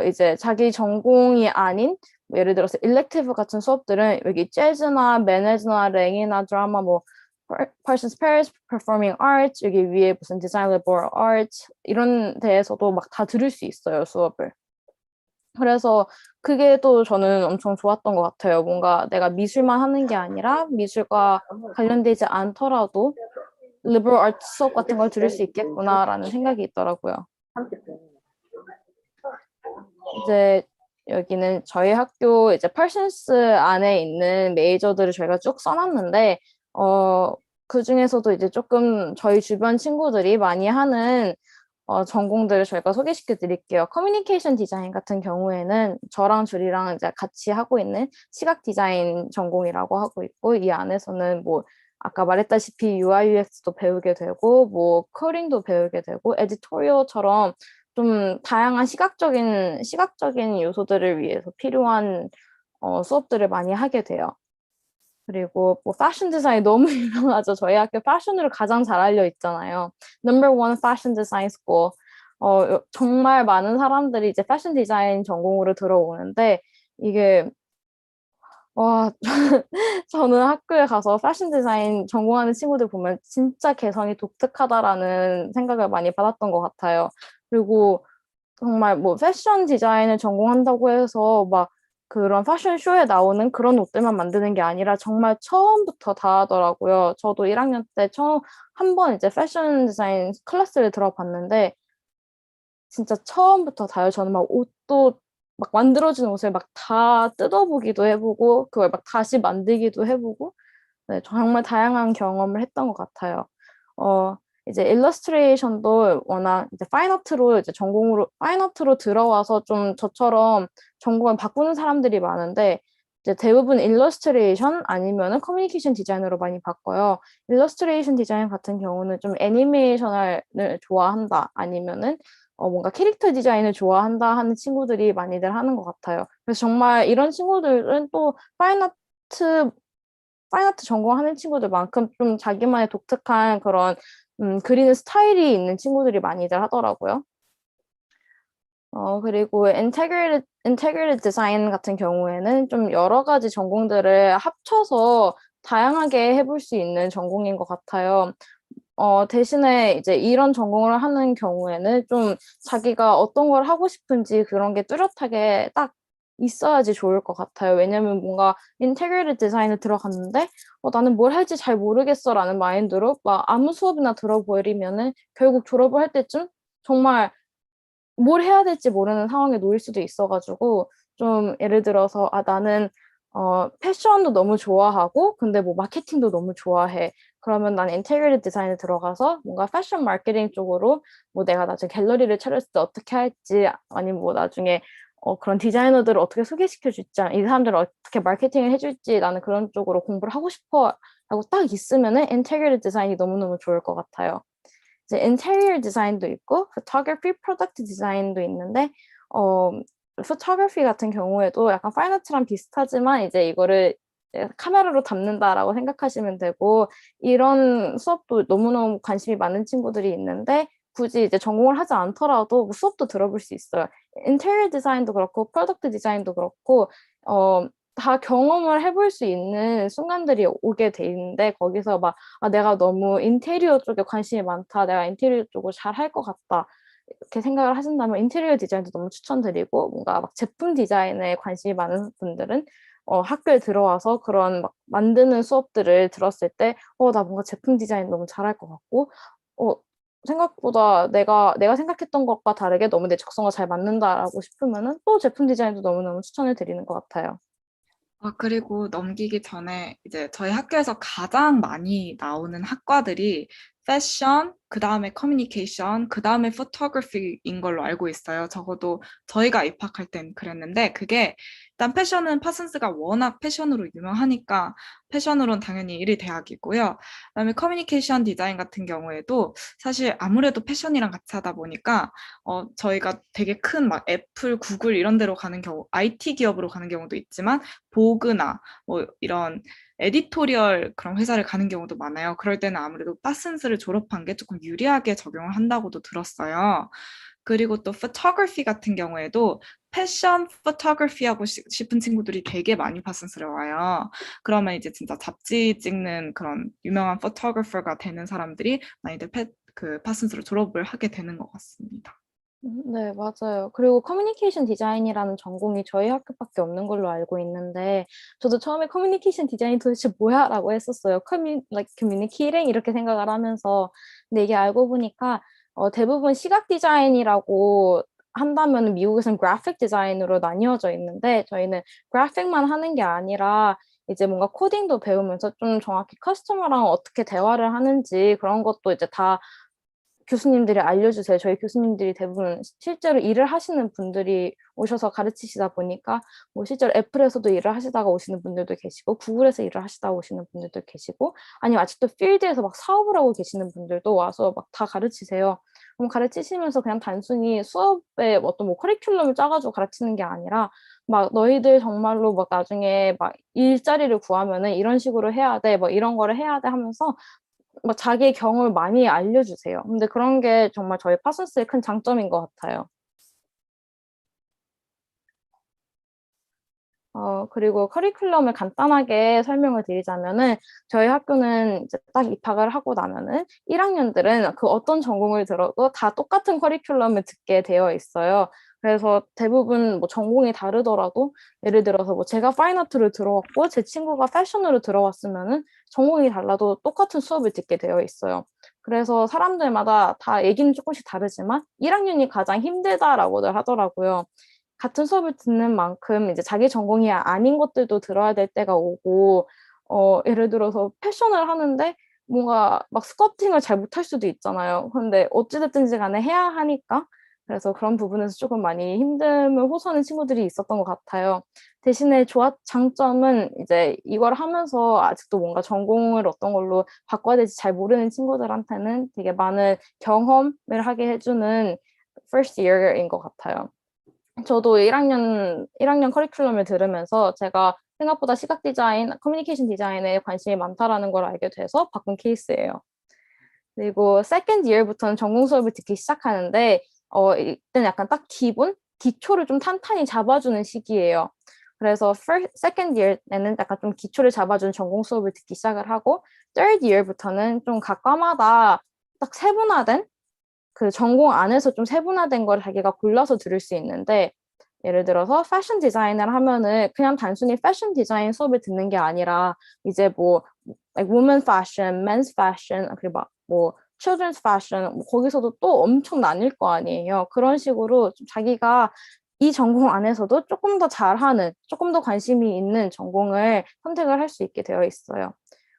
이제 자기 전공이 아닌, 뭐 예를 들어서 일렉티브 같은 수업들은 여기 재즈나 매너즈나 랭이나 드라마, 뭐 Parsons Paris Performing Arts, 여기 위에 무슨 Design Liberal Arts 이런 데에서도 막 다 들을 수 있어요, 수업을. 그래서 그게 또 저는 엄청 좋았던 것 같아요. 뭔가 내가 미술만 하는 게 아니라 미술과 관련되지 않더라도 liberal arts 수업 같은 걸 들을 수 있겠구나라는 생각이 있더라고요. 이제 여기는 저희 학교 이제 펄슨스 안에 있는 메이저들을 저희가 쭉 써놨는데, 그 중에서도 이제 조금 저희 주변 친구들이 많이 하는 전공들을 저희가 소개시켜 드릴게요. 커뮤니케이션 디자인 같은 경우에는 저랑 줄이랑 이제 같이 하고 있는 시각 디자인 전공이라고 하고 있고, 이 안에서는 뭐 아까 말했다시피 UI UX도 배우게 되고, 뭐 코딩도 배우게 되고, 에디토리얼처럼 좀 다양한 시각적인 요소들을 위해서 필요한 수업들을 많이 하게 돼요. 그리고 뭐 패션 디자인 너무 유명하죠. 저희 학교 패션으로 가장 잘 알려 있잖아요. No.1 Fashion Design School. 정말 많은 사람들이 이제 패션 디자인 전공으로 들어오는데, 이게 와, 저는 학교에 가서 패션 디자인 전공하는 친구들 보면 진짜 개성이 독특하다라는 생각을 많이 받았던 것 같아요. 그리고 정말 뭐 패션 디자인을 전공한다고 해서 막 그런 패션쇼에 나오는 그런 옷들만 만드는 게 아니라 정말 처음부터 다 하더라고요. 저도 1학년 때 처음 한 번 이제 패션 디자인 클래스를 들어봤는데 진짜 처음부터 다요. 저는 막 옷도 막 만들어진 옷을 막 다 뜯어보기도 해보고 그걸 막 다시 만들기도 해보고 네, 정말 다양한 경험을 했던 것 같아요. 어, 이제 일러스트레이션도 워낙 이제 파인아트로 이제 전공으로 파인아트로 들어와서 좀 저처럼 전공을 바꾸는 사람들이 많은데 이제 대부분 일러스트레이션 아니면은 커뮤니케이션 디자인으로 많이 바꿔요. 일러스트레이션 디자인 같은 경우는 좀 애니메이션을 좋아한다 아니면은 뭔가 캐릭터 디자인을 좋아한다 하는 친구들이 많이들 하는 것 같아요. 그래서 정말 이런 친구들은 또 파인아트 전공하는 친구들만큼 좀 자기만의 독특한 그런 그리는 스타일이 있는 친구들이 많이들 하더라고요. 그리고 인테그레이티드 디자인 같은 경우에는 좀 여러 가지 전공들을 합쳐서 다양하게 해볼 수 있는 전공인 것 같아요. 대신에 이제 이런 전공을 하는 경우에는 좀 자기가 어떤 걸 하고 싶은지 그런 게 뚜렷하게 딱 있어야지 좋을 것 같아요. 왜냐면 뭔가 인테그레이티드 디자인을 들어갔는데 나는 뭘 할지 잘 모르겠어라는 마인드로 막 아무 수업이나 들어버리면은 결국 졸업을 할 때쯤 정말 뭘 해야 될지 모르는 상황에 놓일 수도 있어가지고 좀 예를 들어서 나는 패션도 너무 좋아하고 근데 뭐 마케팅도 너무 좋아해. 그러면 난 인테리어 디자인에 들어가서 뭔가 패션 마케팅 쪽으로 뭐 내가 나중에 갤러리를 차렸을 때 어떻게 할지 아니면 뭐 나중에 그런 디자이너들을 어떻게 소개시켜 줄지 이 사람들을 어떻게 마케팅을 해줄지 나는 그런 쪽으로 공부를 하고 싶어 하고 딱 있으면은 인테리어 디자인이 너무너무 좋을 것 같아요. 이제 인테리어 디자인도 있고 photography, product 디자인도 있는데 어 photography 같은 경우에도 약간 파인아트랑 비슷하지만 이제 이거를 카메라로 담는다라고 생각하시면 되고 이런 수업도 너무너무 관심이 많은 친구들이 있는데 굳이 이제 전공을 하지 않더라도 뭐 수업도 들어볼 수 있어요. 인테리어 디자인도 그렇고 프로덕트 디자인도 그렇고 다 경험을 해볼 수 있는 순간들이 오게 돼 있는데 거기서 막 내가 너무 인테리어 쪽에 관심이 많다. 내가 인테리어 쪽을 잘 할 것 같다. 이렇게 생각을 하신다면 인테리어 디자인도 너무 추천드리고 뭔가 막 제품 디자인에 관심이 많은 분들은 학교에 들어와서 그런 막 만드는 수업들을 들었을 때 나 뭔가 제품 디자인 너무 잘할 것 같고 어, 생각보다 내가 생각했던 것과 다르게 너무 내 적성과 잘 맞는다라고 싶으면은 또 제품 디자인도 너무너무 추천을 드리는 것 같아요. 그리고 넘기기 전에 이제 저희 학교에서 가장 많이 나오는 학과들이 패션, 그 다음에 커뮤니케이션, 그 다음에 포토그래피인 걸로 알고 있어요. 적어도 저희가 입학할 땐 그랬는데 그게 일단 패션은 파슨스가 워낙 패션으로 유명하니까 패션으로는 당연히 1위 대학이고요. 그다음에 커뮤니케이션 디자인 같은 경우에도 사실 아무래도 패션이랑 같이 하다 보니까 저희가 되게 큰 막 애플, 구글 이런 데로 가는 경우, IT 기업으로 가는 경우도 있지만 보그나 뭐 이런 에디토리얼 그런 회사를 가는 경우도 많아요. 그럴 때는 아무래도 파슨스를 졸업한 게 조금 유리하게 적용을 한다고도 들었어요. 그리고 또 포토그래피 같은 경우에도 패션 포토그래피 하고 싶은 친구들이 되게 많이 파슨스를 와요. 그러면 이제 진짜 잡지 찍는 그런 유명한 포토그래퍼가 되는 사람들이 많이들 그 파슨스를 졸업을 하게 되는 것 같습니다. 네, 맞아요. 그리고 커뮤니케이션 디자인이라는 전공이 저희 학교밖에 없는 걸로 알고 있는데, 저도 처음에 커뮤니케이션 디자인이 도대체 뭐야? 라고 했었어요. like communicating? 이렇게 생각을 하면서. 근데 이게 알고 보니까, 대부분 시각 디자인이라고 한다면 미국에서는 그래픽 디자인으로 나뉘어져 있는데, 저희는 그래픽만 하는 게 아니라, 이제 뭔가 코딩도 배우면서 좀 정확히 커스터머랑 어떻게 대화를 하는지 그런 것도 이제 다 교수님들이 알려주세요. 저희 교수님들이 대부분 실제로 일을 하시는 분들이 오셔서 가르치시다 보니까 뭐 실제로 애플에서도 일을 하시다가 오시는 분들도 계시고 구글에서 일을 하시다가 오시는 분들도 계시고 아니면 아직도 필드에서 막 사업을 하고 계시는 분들도 와서 막 다 가르치세요. 그럼 가르치시면서 그냥 단순히 수업에 어떤 뭐 커리큘럼을 짜가지고 가르치는 게 아니라 막 너희들 정말로 막 나중에 막 일자리를 구하면은 이런 식으로 해야 돼, 뭐 이런 거를 해야 돼 하면서 막 자기의 경험을 많이 알려주세요. 근데 그런 게 정말 저희 파슨스의 큰 장점인 것 같아요. 그리고 커리큘럼을 간단하게 설명을 드리자면은 저희 학교는 이제 딱 입학을 하고 나면은 1학년들은 그 어떤 전공을 들어도 다 똑같은 커리큘럼을 듣게 되어 있어요. 그래서 대부분 뭐 전공이 다르더라도 예를 들어서 뭐 제가 파인아트를 들어왔고 제 친구가 패션으로 들어왔으면은 전공이 달라도 똑같은 수업을 듣게 되어 있어요. 그래서 사람들마다 다 얘기는 조금씩 다르지만 1학년이 가장 힘들다라고들 하더라고요. 같은 수업을 듣는 만큼 이제 자기 전공이 아닌 것들도 들어야 될 때가 오고, 예를 들어서 패션을 하는데 뭔가 막 스커팅을 잘 못할 수도 있잖아요. 근데 어찌됐든지 간에 해야 하니까. 그래서 그런 부분에서 조금 많이 힘듦을 호소하는 친구들이 있었던 것 같아요. 대신에 장점은 이제 이걸 하면서 아직도 뭔가 전공을 어떤 걸로 바꿔야 될지 잘 모르는 친구들한테는 되게 많은 경험을 하게 해주는 first year인 것 같아요. 저도 1학년 커리큘럼을 들으면서 제가 생각보다 시각 디자인, 커뮤니케이션 디자인에 관심이 많다라는 걸 알게 돼서 바꾼 케이스예요. 그리고 second year부터는 전공 수업을 듣기 시작하는데 이때는 약간 딱 기초를 좀 탄탄히 잡아주는 시기예요. 그래서 second year에는 약간 좀 기초를 잡아주는 전공 수업을 듣기 시작을 하고 third year부터는 좀 각 과마다 딱 세분화된 그 전공 안에서 좀 세분화된 걸 자기가 골라서 들을 수 있는데 예를 들어서 패션 디자인을 하면은 그냥 단순히 패션 디자인 수업을 듣는 게 아니라 이제 뭐 like women fashion, men's fashion 그리고 뭐 children's fashion 뭐 거기서도 또 엄청 나뉠 거 아니에요. 그런 식으로 좀 자기가 이 전공 안에서도 조금 더 잘하는, 조금 더 관심이 있는 전공을 선택을 할 수 있게 되어 있어요.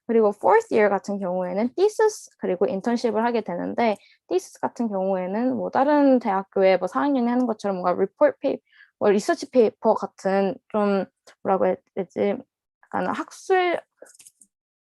그리고 fourth year 같은 경우에는 thesis 그리고 internship을 하게 되는데 thesis 같은 경우에는 뭐 다른 대학교에 뭐 4학년이 하는 것처럼 뭔가 report paper, 뭐 리서치 페이퍼 같은 좀 뭐라고 해야 되지? 약간 학술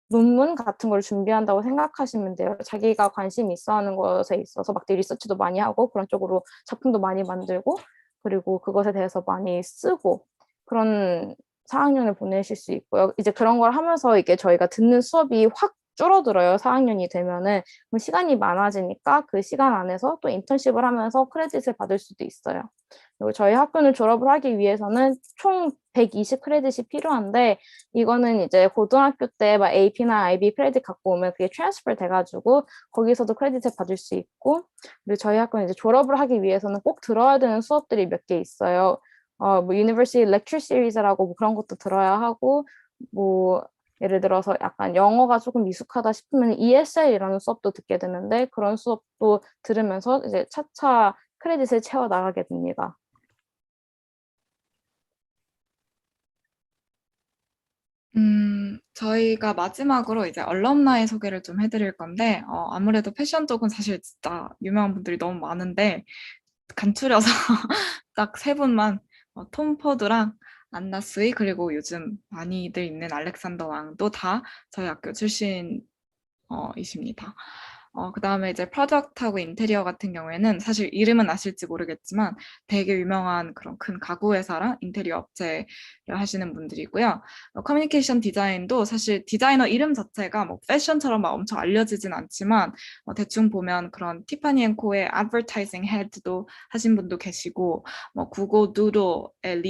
논문 같은 걸 준비한다고 생각하시면 돼요. 자기가 관심 있어 하는 것에 있어서 막 되게 리서치도 많이 하고 그런 쪽으로 작품도 많이 만들고 그리고 그것에 대해서 많이 쓰고 그런 4학년을 보내실 수 있고요. 이제 그런 걸 하면서 이게 저희가 듣는 수업이 확 줄어들어요. 4학년이 되면은. 그럼 시간이 많아지니까 그 시간 안에서 또 인턴십을 하면서 크레딧을 받을 수도 있어요. 그리고 저희 학교는 졸업을 하기 위해서는 총 120 크레딧이 필요한데 이거는 이제 고등학교 때 막 AP나 IB 크레딧 갖고 오면 그게 트랜스퍼 돼가지고 거기서도 크레딧을 받을 수 있고 그리고 저희 학교는 이제 졸업을 하기 위해서는 꼭 들어야 되는 수업들이 몇 개 있어요. 뭐 University Lecture Series라고 뭐 그런 것도 들어야 하고 뭐 예를 들어서 약간 영어가 조금 미숙하다 싶으면 ESL이라는 수업도 듣게 되는데 그런 수업도 들으면서 이제 차차 크레딧을 채워 나가게 됩니다. 저희가 마지막으로 이제 얼럼나이 소개를 좀 해드릴 건데, 아무래도 패션 쪽은 사실 진짜 유명한 분들이 너무 많은데, 간추려서 딱 세 분만, 톰 포드랑 안나 스위, 그리고 요즘 많이들 있는 알렉산더 왕도 다 저희 학교 출신, 이십니다. 그다음에 이제 프로덕트하고 인테리어 같은 경우에는 사실 이름은 아실지 모르겠지만 되게 유명한 그런 큰 가구 회사랑 인테리어 업체를 하시는 분들이고요. 커뮤니케이션 디자인도 사실 디자이너 이름 자체가 뭐 패션처럼 막 엄청 알려지진 않지만 대충 보면 그런 티파니 앤 코의 advertising head도 하신 분도 계시고 뭐 구글 누도의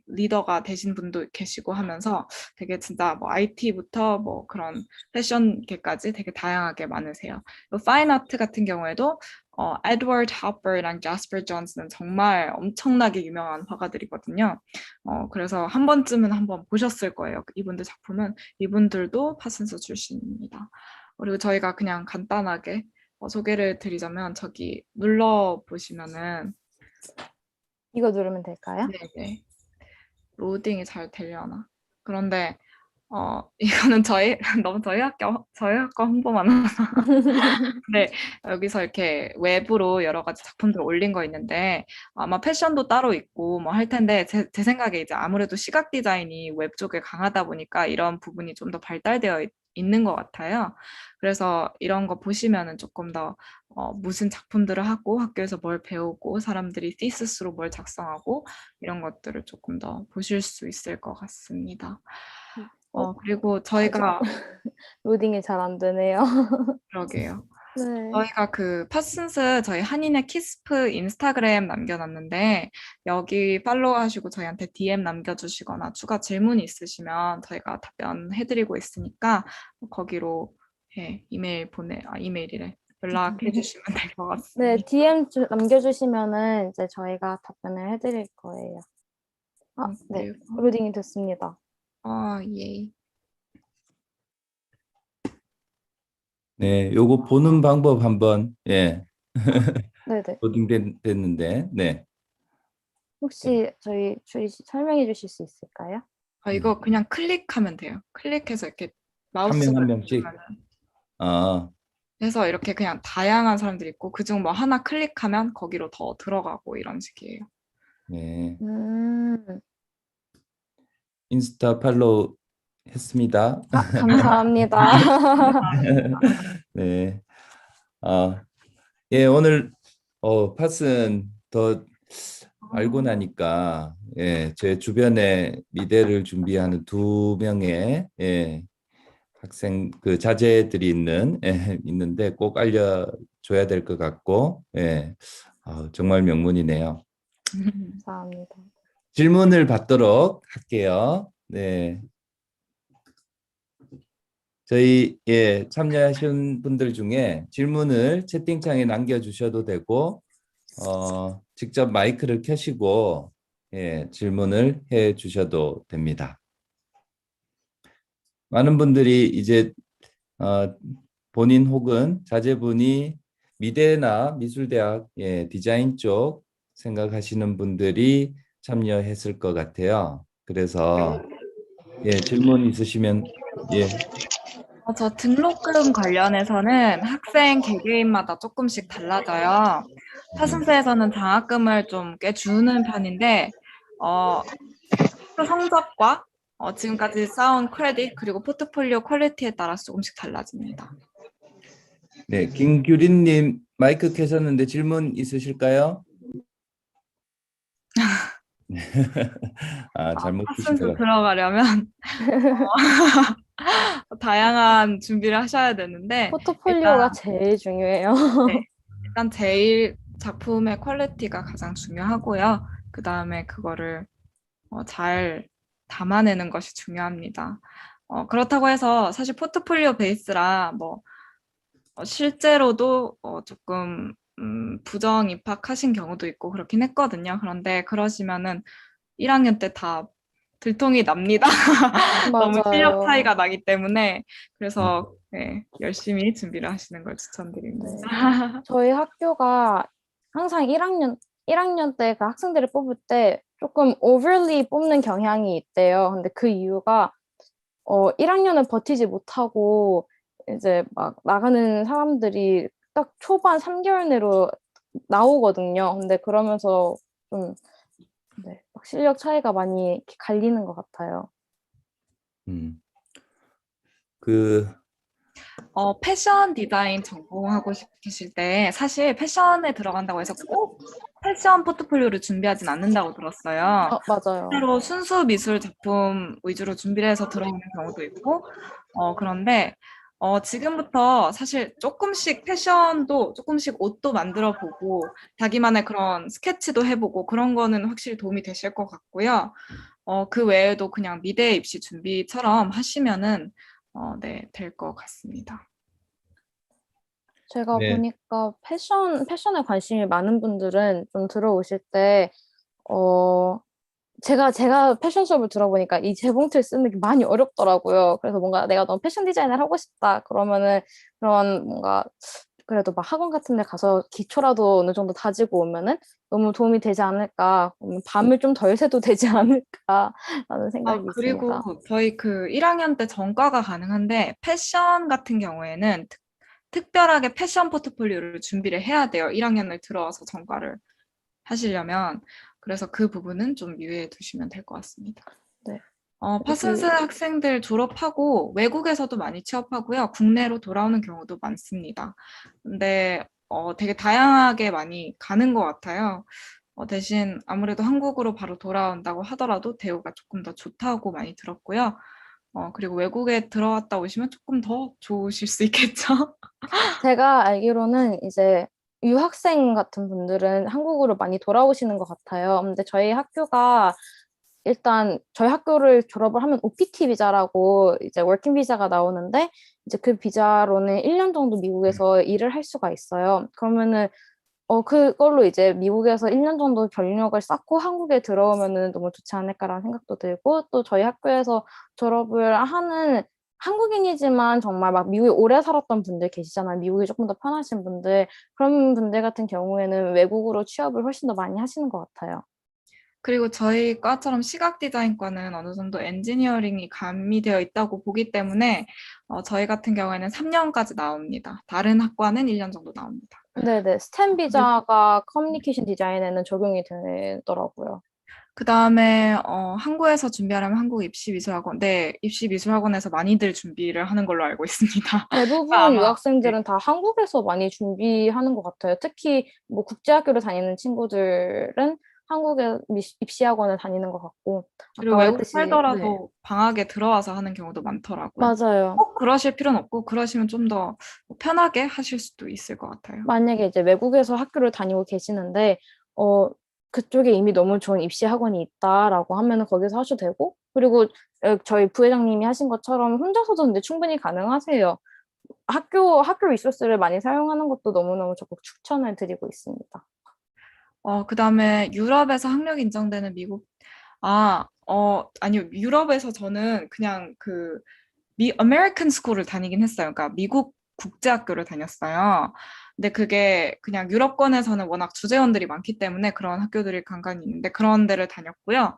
리더가 되신 분도 계시고 하면서 되게 진짜 뭐 IT부터 뭐 그런 패션계까지 되게 다양하게 많으세요. 파인 아트 같은 경우에도 에드워드 하퍼랑 자스퍼 존스는 정말 엄청나게 유명한 화가들이거든요. 그래서 한 번쯤은 한번 보셨을 거예요. 이분들 작품은. 이분들도 파슨스 출신입니다. 그리고 저희가 그냥 간단하게 소개를 드리자면 저기 눌러보시면은 이거 누르면 될까요? 네네. 로딩이 잘 되려나? 그런데 이거는 저희 너무 저희 학과 홍보만 하나. 네, 여기서 이렇게 외부로 여러 가지 작품들 올린 거 있는데 아마 패션도 따로 있고 뭐 할 텐데 제 생각에 이제 아무래도 시각 디자인이 웹 쪽에 강하다 보니까 이런 부분이 좀 더 발달되어 있는 것 같아요. 그래서 이런 거 보시면은 조금 더 무슨 작품들을 하고 학교에서 뭘 배우고 사람들이 thesis,로 뭘 작성하고 이런 것들을 조금 더 보실 수 있을 것 같습니다. 그리고 저희가 로딩이 잘 안 되네요. 그러게요. 네. 저희가 그 파슨스 저희 한인의 키스프 인스타그램 남겨놨는데 여기 팔로우하시고 저희한테 DM 남겨주시거나 추가 질문 있으시면 저희가 답변해드리고 있으니까 거기로 이메일이래 연락해 주시면 될 것 네, 같습니다. DM 남겨주시면은 이제 저희가 답변을 해드릴 거예요. 네, 그리고 로딩이 됐습니다. 예. 네, 요거 보는 방법 한번 네네. 됐는데, 네. 혹시 저희 주희 씨 설명해 주실 수 있을까요? 이거 그냥 클릭하면 돼요. 클릭해서 이렇게 한 명 마우스로 한 명씩. 아, 해서 이렇게 그냥 다양한 사람들이 있고 그중 뭐 하나 클릭하면 거기로 더 들어가고 이런 식이에요. 네. 음, 인스타 팔로우 했습니다. 감사합니다. 네. 아, 예, 오늘 팟은 더 알고 나니까 제 주변에 미대를 준비하는 두 명의 학생 그 자제들이 있는데 꼭 알려줘야 될 것 같고 정말 명문이네요. 감사합니다. 질문을 받도록 할게요. 네. 저희 참여하신 분들 중에 질문을 채팅창에 남겨주셔도 되고 직접 마이크를 켜시고 질문을 해 주셔도 됩니다. 많은 분들이 이제 본인 혹은 자제분이 미대나 미술대학 디자인 쪽 생각하시는 분들이 참여했을 것 같아요. 그래서 질문 있으시면 저 등록금 관련해서는 학생 개개인마다 조금씩 달라져요. 파슨스에서는 장학금을 좀 꽤 주는 편인데 학교 성적과 지금까지 쌓은 크레딧 그리고 포트폴리오 퀄리티에 따라서 조금씩 달라집니다. 네, 김규린님 마이크 켜셨는데 질문 있으실까요? 잘못 켜신 것 파슨스 같아요. 들어가려면 다양한 준비를 하셔야 되는데 포트폴리오가 일단 제일 중요해요. 네, 일단 제일 작품의 퀄리티가 가장 중요하고요. 그 다음에 그거를 잘 담아내는 것이 중요합니다. 그렇다고 해서 사실 포트폴리오 베이스라 뭐 실제로도 조금 부정 입학하신 경우도 있고 그렇긴 했거든요. 그런데 그러시면은 1학년 때 다 들통이 납니다. 너무 실력 맞아요. 차이가 나기 때문에 그래서 네, 열심히 준비를 하시는 걸 추천드립니다. 네. 저희 학교가 항상 1학년 때 그 학생들을 뽑을 때 조금 overly 뽑는 경향이 있대요. 근데 그 이유가 1학년을 버티지 못하고 이제 막 나가는 사람들이 딱 초반 3개월 내로 나오거든요. 근데 그러면서 좀 네, 막 실력 차이가 많이 이렇게 갈리는 것 같아요. 음, 그 패션 디자인 전공하고 싶으실 때 사실 패션에 들어간다고 해서 꼭 패션 포트폴리오를 준비하진 않는다고 들었어요. 맞아요. 실제로 순수 미술 작품 위주로 준비를 해서 들어오는 경우도 있고, 그런데 지금부터 사실 조금씩 패션도 조금씩 옷도 만들어 보고 자기만의 그런 스케치도 해보고 그런 거는 확실히 도움이 되실 것 같고요. 그 외에도 그냥 미대 입시 준비처럼 하시면은 네, 될 것 같습니다. 제가 네, 보니까 패션에 관심이 많은 분들은 좀 들어오실 때, 어, 제가 패션 수업을 들어보니까 이 재봉틀 쓰는 게 많이 어렵더라고요. 그래서 뭔가 내가 너무 패션 디자인을 하고 싶다. 그러면은 그런 뭔가 그래도 막 학원 같은 데 가서 기초라도 어느 정도 다지고 오면은 너무 도움이 되지 않을까. 밤을 좀 덜 새도 되지 않을까라는 생각이 그리고 있습니다. 저희 그 1학년 때 전과가 가능한데 패션 같은 경우에는 특별하게 패션 포트폴리오를 준비를 해야 돼요. 1학년을 들어와서 전과를 하시려면. 그래서 그 부분은 좀 유의해 두시면 될 것 같습니다. 네. 파슨스 여기 학생들 졸업하고 외국에서도 많이 취업하고요. 국내로 돌아오는 경우도 많습니다. 근데 되게 다양하게 많이 가는 것 같아요. 대신 아무래도 한국으로 바로 돌아온다고 하더라도 대우가 조금 더 좋다고 많이 들었고요. 그리고 외국에 들어갔다 오시면 조금 더 좋으실 수 있겠죠? 제가 알기로는 이제 유학생 같은 분들은 한국으로 많이 돌아오시는 것 같아요. 근데 저희 학교가 일단 저희 학교를 졸업을 하면 OPT 비자라고 이제 워킹 비자가 나오는데 이제 그 비자로는 1년 정도 미국에서 일을 할 수가 있어요. 그러면은 그걸로 이제 미국에서 1년 정도 경력을 쌓고 한국에 들어오면은 너무 좋지 않을까라는 생각도 들고 또 저희 학교에서 졸업을 하는 한국인이지만 정말 막 미국에 오래 살았던 분들 계시잖아요. 미국이 조금 더 편하신 분들. 그런 분들 같은 경우에는 외국으로 취업을 훨씬 더 많이 하시는 것 같아요. 그리고 저희 과처럼 시각 디자인과는 어느 정도 엔지니어링이 가미되어 있다고 보기 때문에 저희 같은 경우에는 3년까지 나옵니다. 다른 학과는 1년 정도 나옵니다. 네네. 스템 비자가 커뮤니케이션 디자인에는 적용이 되더라고요. 그 다음에 한국에서 준비하려면 한국 입시미술학원, 네, 입시미술학원에서 많이들 준비를 하는 걸로 알고 있습니다. 대부분 아마 네. 유학생들은 다 한국에서 많이 준비하는 것 같아요. 특히 뭐 국제학교를 다니는 친구들은 한국에 입시학원을 다니는 것 같고, 그리고 아까 외국 말했듯이, 네, 살더라도 방학에 들어와서 하는 경우도 많더라고요. 맞아요. 꼭 그러실 필요는 없고 그러시면 좀 더 편하게 하실 수도 있을 것 같아요. 만약에 이제 외국에서 학교를 다니고 계시는데, 어, 그쪽에 이미 너무 좋은 입시학원이 있다라고 하면은 거기서 하셔도 되고, 그리고 저희 부회장님이 하신 것처럼 혼자서도 근데 충분히 가능하세요. 학교 리소스를 많이 사용하는 것도 너무너무 적극 추천을 드리고 있습니다. 그다음에 유럽에서 학력 인정되는 미국, 아니요. 유럽에서 저는 그냥 아메리칸 스쿨을 다니긴 했어요. 그러니까 미국 국제학교를 다녔어요. 근데 그게 그냥 유럽권에서는 워낙 주재원들이 많기 때문에 그런 학교들이 간간히 있는데 그런 데를 다녔고요.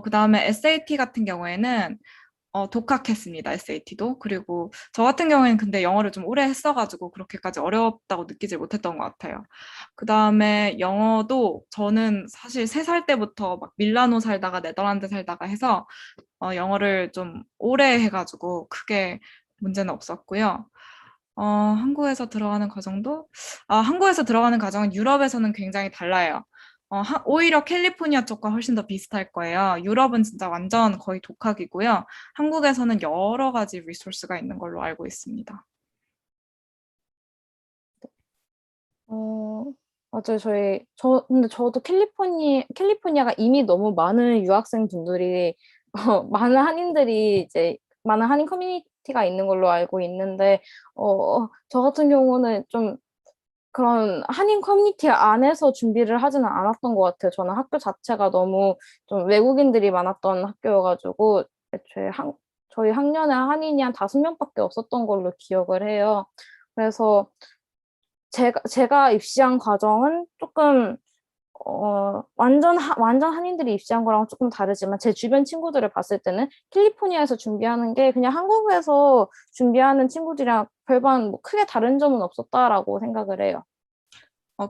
그다음에 SAT 같은 경우에는 독학했습니다. SAT도. 그리고 저 같은 경우에는 근데 영어를 좀 오래 했어가지고 그렇게까지 어렵다고 느끼지 못했던 것 같아요. 그 다음에 영어도 저는 사실 3살 때부터 막 밀라노 살다가 네덜란드 살다가 해서 영어를 좀 오래 해가지고 크게 문제는 없었고요. 한국에서 들어가는 과정은 유럽에서는 굉장히 달라요. 오히려 캘리포니아 쪽과 훨씬 더 비슷할 거예요. 유럽은 진짜 완전 거의 독학이고요. 한국에서는 여러 가지 리소스가 있는 걸로 알고 있습니다. 어, 맞아요. 근데 저도 캘리포니아가 이미 너무 많은 유학생 분들이, 많은 한인 커뮤니티가 있는 걸로 알고 있는데, 저 같은 경우는 좀 그런 한인 커뮤니티 안에서 준비를 하지는 않았던 것 같아요. 저는 학교 자체가 너무 좀 외국인들이 많았던 학교여가지고, 애초에 저희 학년에 한인이 한 5명밖에 없었던 걸로 기억을 해요. 그래서 제가 입시한 과정은 조금 완전 한인들이 입시한 거랑 조금 다르지만 제 주변 친구들을 봤을 때는 캘리포니아에서 준비하는 게 그냥 한국에서 준비하는 친구들이랑 별반 뭐 크게 다른 점은 없었다라고 생각을 해요.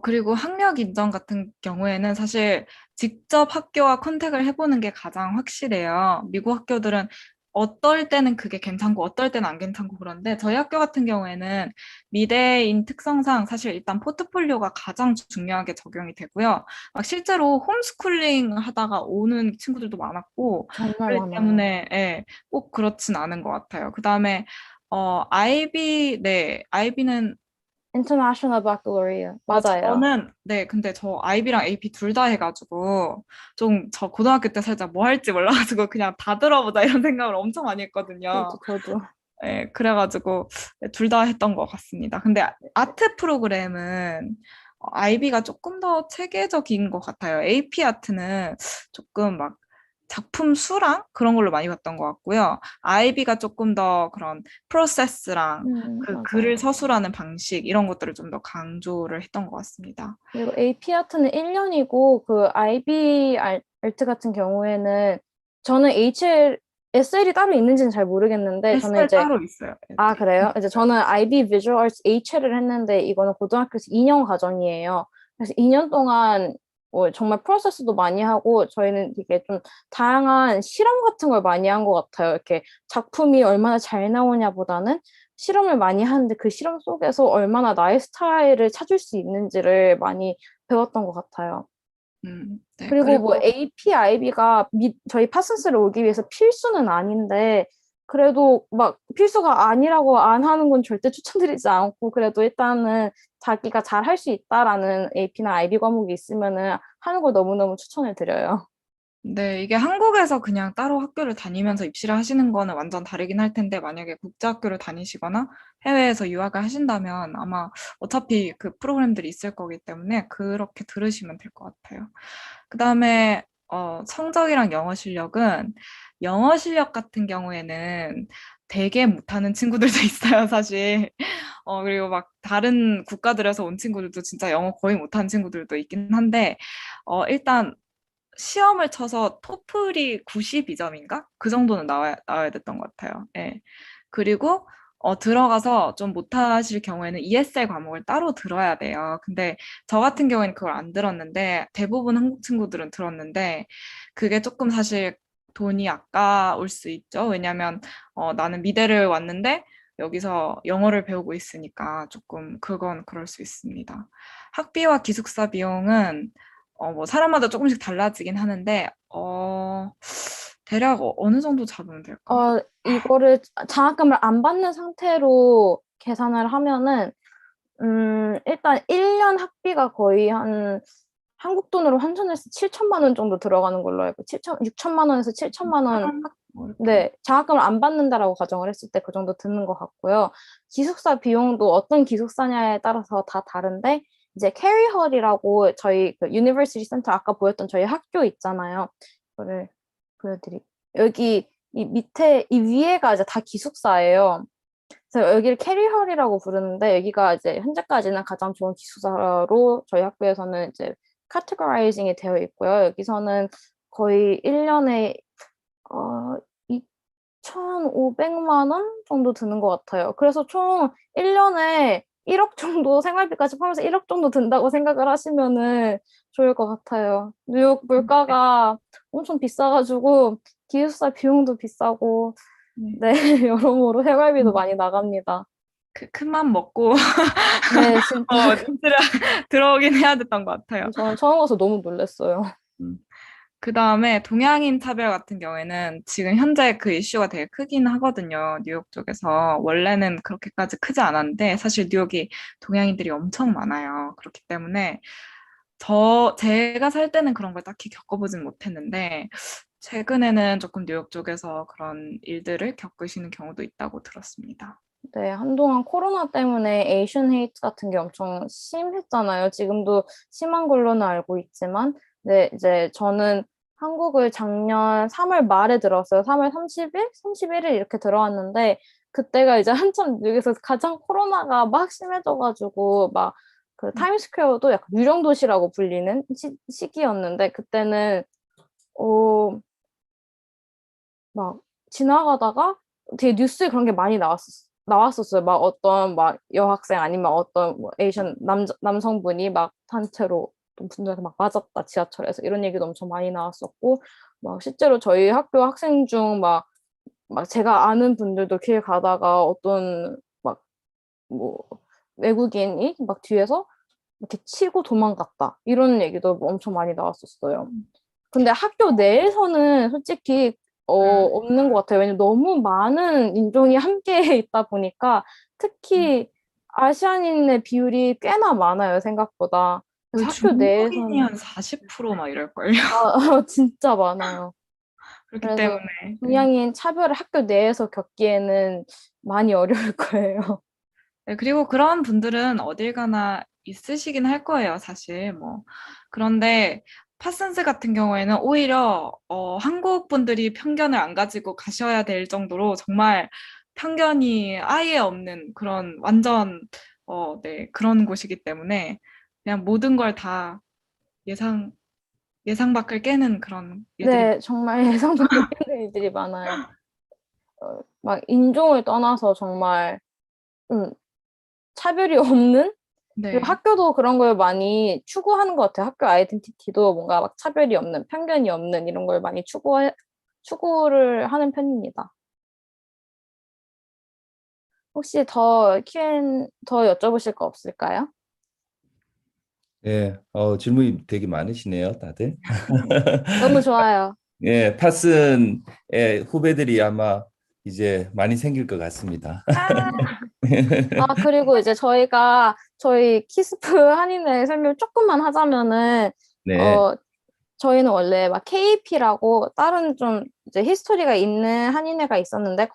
그리고 학력 인정 같은 경우에는 사실 직접 학교와 컨택을 해보는 게 가장 확실해요. 미국 학교들은 어떨 때는 그게 괜찮고 어떨 때는 안 괜찮고 그런데 저희 학교 같은 경우에는 미대인 특성상 사실 일단 포트폴리오가 가장 중요하게 적용이 되고요. 막 실제로 홈스쿨링 하다가 오는 친구들도 많았고 정말 그렇기 많아요. 때문에 예, 꼭 그렇진 않은 것 같아요. 그다음에 아이비, 네, 아이비는 International Baccalaureate. 맞아요. 네, 근데 저 아이비랑 AP 둘 다 해가지고, 좀 저 고등학교 때 살짝 뭐 할지 몰라가지고 그냥 다 들어보자 이런 생각을 엄청 많이 했거든요. 저도. 네, 그래가지고 둘 다 했던 것 같습니다. 근데 아트 프로그램은 아이비가 조금 더 체계적인 것 같아요. AP 아트는 조금 막 작품 수랑 그런 걸로 많이 봤던 것 같고요. 아이비가 조금 더 그런 프로세스랑 그 글을 맞아요. 서술하는 방식 이런 것들을 좀 더 강조를 했던 것 같습니다. 그리고 AP 아트는 1년이고 그 IB 알트 같은 경우에는 저는 SL이 따로 있는지는 잘 모르겠는데 저는 SL 이제 따로 있어요. 아, 애들이. 그래요? 이제 저는 IB Visual Arts H를 했는데 이거는 고등학교에서 2년 과정이에요. 그래서 2년 동안 뭐 정말 프로세스도 많이 하고 저희는 되게 좀 다양한 실험 같은 걸 많이 한 것 같아요. 이렇게 작품이 얼마나 잘 나오냐보다는 실험을 많이 하는데 그 실험 속에서 얼마나 나의 스타일을 찾을 수 있는지를 많이 배웠던 것 같아요. 네. 그리고 뭐 그리고 AP, IB가 저희 파슨스를 오기 위해서 필수는 아닌데 그래도 막 필수가 아니라고 안 하는 건 절대 추천드리지 않고 그래도 일단은 자기가 잘 할 수 있다라는 AP나 IB 과목이 있으면은 하는 걸 너무너무 추천을 드려요. 네, 이게 한국에서 그냥 따로 학교를 다니면서 입시를 하시는 거는 완전 다르긴 할 텐데, 만약에 국제학교를 다니시거나 해외에서 유학을 하신다면 아마 어차피 그 프로그램들이 있을 거기 때문에 그렇게 들으시면 될 것 같아요. 그 다음에, 성적이랑 영어 실력 같은 경우에는 되게 못하는 친구들도 있어요, 사실. 그리고 막 다른 국가들에서 온 친구들도 진짜 영어 거의 못하는 친구들도 있긴 한데, 일단 시험을 쳐서 토플이 92점인가? 그 정도는 나와야 됐던 것 같아요. 예. 그리고 들어가서 좀 못하실 경우에는 ESL 과목을 따로 들어야 돼요. 근데 저 같은 경우에는 그걸 안 들었는데 대부분 한국 친구들은 들었는데 그게 조금 사실 돈이 아까울 수 있죠. 왜냐면 나는 미대를 왔는데 여기서 영어를 배우고 있으니까 조금 그건 그럴 수 있습니다. 학비와 기숙사 비용은 뭐 사람마다 조금씩 달라지긴 하는데 대략 어느 정도 잡으면 될까? 이거를 장학금을 안 받는 상태로 계산을 하면은 일단 1년 학비가 거의 한 한국 돈으로 환산해서 7천만 원 정도 들어가는 걸로 알고 6천만 원에서 7천만 원 뭐 이렇게. 네, 장학금을 안 받는다라고 가정을 했을 때 그 정도 드는 것 같고요. 기숙사 비용도 어떤 기숙사냐에 따라서 다 다른데 이제 캐리헐이라고 저희 그 유니버시티 센터 아까 보였던 저희 학교 있잖아요. 이거를 보여드릴게요. 여기 이 밑에 이 위에가 이제 다 기숙사예요. 그래서 여기를 캐리헐이라고 부르는데 여기가 이제 현재까지는 가장 좋은 기숙사로 저희 학교에서는 이제 카테고라이징이 되어 있고요. 여기서는 거의 1년에 2,500만 원 정도 드는 것 같아요. 그래서 총 1년에 1억 정도 생활비까지 포함해서 1억 정도 든다고 생각을 하시면은 좋을 것 같아요. 뉴욕 물가가 엄청 비싸가지고 기숙사 비용도 비싸고 네. 네, 여러모로 생활비도 많이 나갑니다. 큰맘 먹고 네, 진짜 진짜 들어오긴 해야 됐던 것 같아요. 저는 처음 와서 너무 놀랐어요. 그 다음에 동양인 차별 같은 경우에는 지금 현재 그 이슈가 되게 크긴 하거든요. 뉴욕 쪽에서. 원래는 그렇게까지 크지 않았는데 사실 뉴욕이 동양인들이 엄청 많아요. 그렇기 때문에 제가 살 때는 그런 걸 딱히 겪어보진 못했는데 최근에는 조금 뉴욕 쪽에서 그런 일들을 겪으시는 경우도 있다고 들었습니다. 네, 한동안 코로나 때문에 에이션 헤이트 같은 게 엄청 심했잖아요. 지금도 심한 걸로는 알고 있지만, 네, 이제 저는 한국을 작년 3월 말에 들어왔어요. 3월 30일, 31일 이렇게 들어왔는데, 그때가 이제 한참 미국에서 가장 코로나가 막 심해져가지고, 막 그 타임스퀘어도 약간 유령 도시라고 불리는 시기였는데, 그때는, 막 지나가다가 되게 뉴스에 그런 게 많이 나왔었어요. 막 어떤 막 여학생 아니면 어떤 뭐 에이션 남성분이 막 단체로 어떤 분들한테 막 맞았다 지하철에서 이런 얘기도 엄청 많이 나왔었고 막 실제로 저희 학교 학생 중 막 제가 아는 분들도 길 가다가 어떤 막 뭐 외국인이 막 뒤에서 이렇게 치고 도망갔다 이런 얘기도 엄청 많이 나왔었어요. 근데 학교 내에서는 솔직히 없는 것 같아요. 왜냐면 너무 많은 인종이 함께 있다 보니까 특히 아시아인의 비율이 꽤나 많아요, 생각보다. 그래서 거의 학교 중국인이 내에서는 한 40% 막 이럴걸요. 진짜 많아요. 그렇기 그래서 때문에. 네. 동양인 차별을 학교 내에서 겪기에는 많이 어려울 거예요. 네, 그리고 그런 분들은 어딜 가나 있으시긴 할 거예요, 사실. 뭐. 그런데 파슨스 같은 경우에는 오히려 한국 분들이 편견을 안 가지고 가셔야 될 정도로 정말 편견이 아예 없는 그런 완전 네, 그런 곳이기 때문에 그냥 모든 걸 다 예상 예상 밖을 깨는 그런 일들이 네, 정말 예상 밖의 일들이 많아요. 막 인종을 떠나서 정말 음, 차별이 없는? 그리고 네. 학교도 그런 걸 많이 추구하는 것 같아요. 학교 아이덴티티도 뭔가 막 차별이 없는, 편견이 없는 이런 걸 많이 추구를 하는 편입니다. 혹시 더 여쭤보실 거 없을까요? 예, 질문이 되게 많으시네요, 다들. 너무 좋아요. 예, 파슨의 후배들이 아마 이제 많이 생길 것 같습니다. 그리고 이제 저희 키스프 한인회 설명 조금만 하자면은, 네, 어, 저희는 원래 막 KP라고 다른 좀 이제 히스토리가 있는 한인회가 있었는데,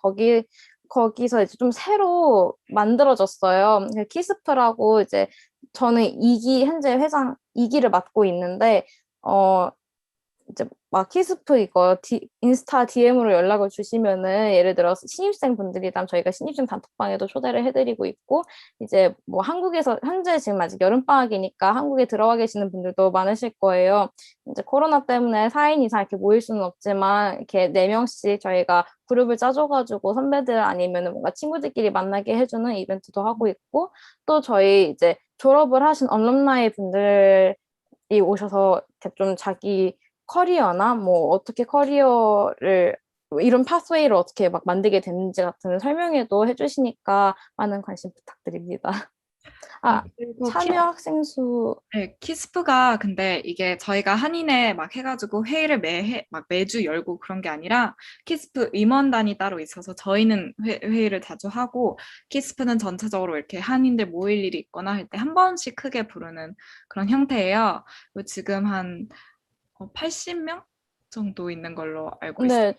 거기서 이제 좀 새로 만들어졌어요. 키스프라고 이제 저는 현재 회장 2기를 맡고 있는데, 어, 이제 막 키스프 인스타 DM으로 연락을 주시면은 예를 들어서 신입생 분들이라면 저희가 신입생 단톡방에도 초대를 해드리고 있고 이제 뭐 한국에서 현재 지금 아직 여름방학이니까 한국에 들어와 계시는 분들도 많으실 거예요. 이제 코로나 때문에 4인 이상 이렇게 모일 수는 없지만 이렇게 4명씩 저희가 그룹을 짜줘가지고 선배들 아니면은 뭔가 친구들끼리 만나게 해주는 이벤트도 하고 있고 또 저희 이제 졸업을 하신 얼럼나이 분들이 오셔서 이렇게 좀 자기 커리어나 뭐 어떻게 커리어를 뭐 이런 파스웨이를 어떻게 막 만들게 됐는지 같은 설명회도 해주시니까 많은 관심 부탁드립니다. 아, 그리고 참여 학생 수, 네, 키스프가 근데 이게 저희가 한인회 막 해가지고 회의를 막 매주 열고 그런 게 아니라 키스프 임원단이 따로 있어서 저희는 회의를 자주 하고 키스프는 전체적으로 이렇게 한인들 모일 일이 있거나 할 때 한 번씩 크게 부르는 그런 형태예요. 그리고 지금 한 80명 정도 있는 걸로 알고 있어요. 근데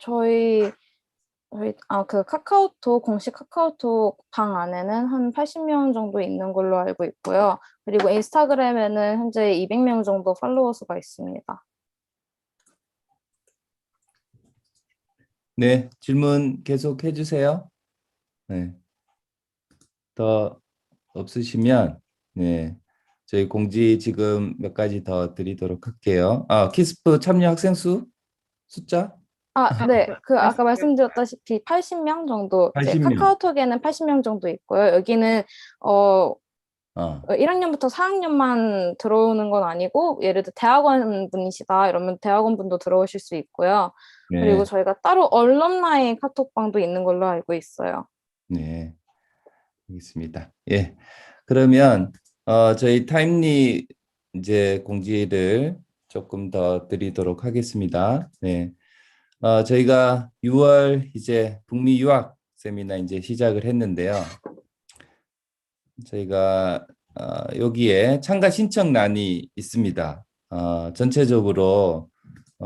그 공식 카카오톡 방 안에는 한 80명 정도 있는 걸로 알고 있고요. 그리고 인스타그램에는 현재 200명 정도 팔로워 수가 있습니다. 네, 질문 계속 해주세요. 네, 더 없으시면 네, 저희 공지 지금 몇 가지 더 드리도록 할게요. 키스프 참여 학생 수 숫자 네. 아까 말씀드렸어요. 말씀드렸다시피 80명 정도, 이제 80명. 카카오톡에는 80명 정도 있고요. 여기는, 어, 어, 1학년부터 4학년만 들어오는 건 아니고, 예를 들어 대학원 분이시다 이러면 대학원 분도 들어오실 수 있고요. 그리고 네, 저희가 따로 얼럼나이 카톡방도 있는 걸로 알고 있어요. 네, 알겠습니다. 예, 그러면 저희 타임리 이제 공지를 조금 더 드리도록 하겠습니다. 네, 저희가 6월 이제 북미 유학 세미나 이제 시작을 했는데요. 저희가 여기에 참가 신청란이 있습니다. 전체적으로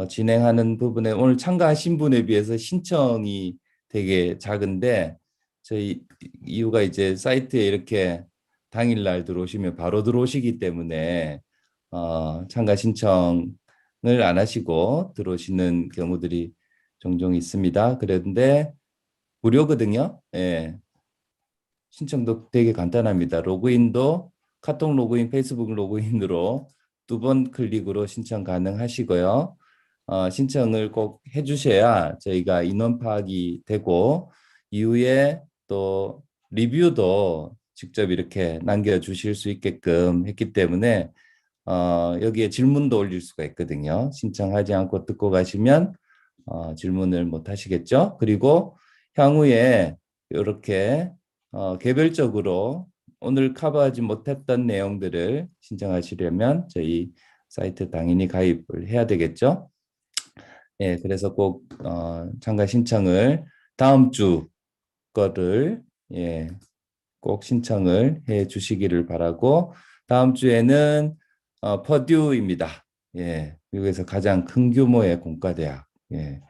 진행하는 부분에 오늘 참가하신 분에 비해서 신청이 되게 작은데 저희 이유가 이제 사이트에 이렇게 당일날 들어오시면 바로 들어오시기 때문에 참가 신청을 안 하시고 들어오시는 경우들이 종종 있습니다. 그런데 무료거든요. 예. 신청도 되게 간단합니다. 로그인도 카톡 로그인, 페이스북 로그인으로 2번 클릭으로 신청 가능하시고요. 신청을 꼭 해주셔야 저희가 인원 파악이 되고 이후에 또 리뷰도 직접 이렇게 남겨주실 수 있게끔 했기 때문에 여기에 질문도 올릴 수가 있거든요. 신청하지 않고 듣고 가시면 질문을 못 하시겠죠. 그리고 향후에 이렇게 개별적으로 오늘 커버하지 못했던 내용들을 신청하시려면 저희 사이트 당연히 가입을 해야 되겠죠. 예, 그래서 꼭 참가 신청을 다음 주 거를 예, 꼭 신청을 해 주시기를 바라고 다음 주에는 퍼듀입니다. 예, 미국에서 가장 큰 규모의 공과대학, 예,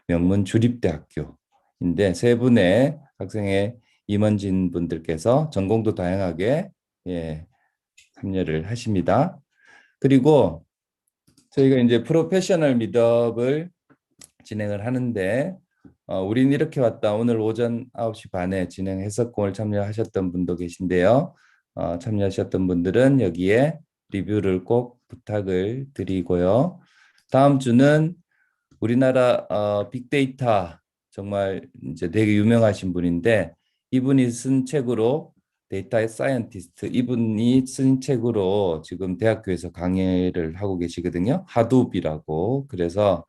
명문 주립대학교인데 세 분의 학생의 임원진 분들께서 전공도 다양하게 예, 참여를 하십니다. 그리고 저희가 이제 프로페셔널 미드업을 진행을 하는데 우린 이렇게 왔다. 오늘 오전 9시 반에 진행했었고 오늘 참여하셨던 분도 계신데요. 참여하셨던 분들은 여기에 리뷰를 꼭 부탁을 드리고요. 다음 주는 우리나라 빅데이터 정말 이제 되게 유명하신 분인데 이분이 쓴 책으로 데이터 사이언티스트 이분이 쓴 책으로 지금 대학교에서 강의를 하고 계시거든요. 하둡이라고. 그래서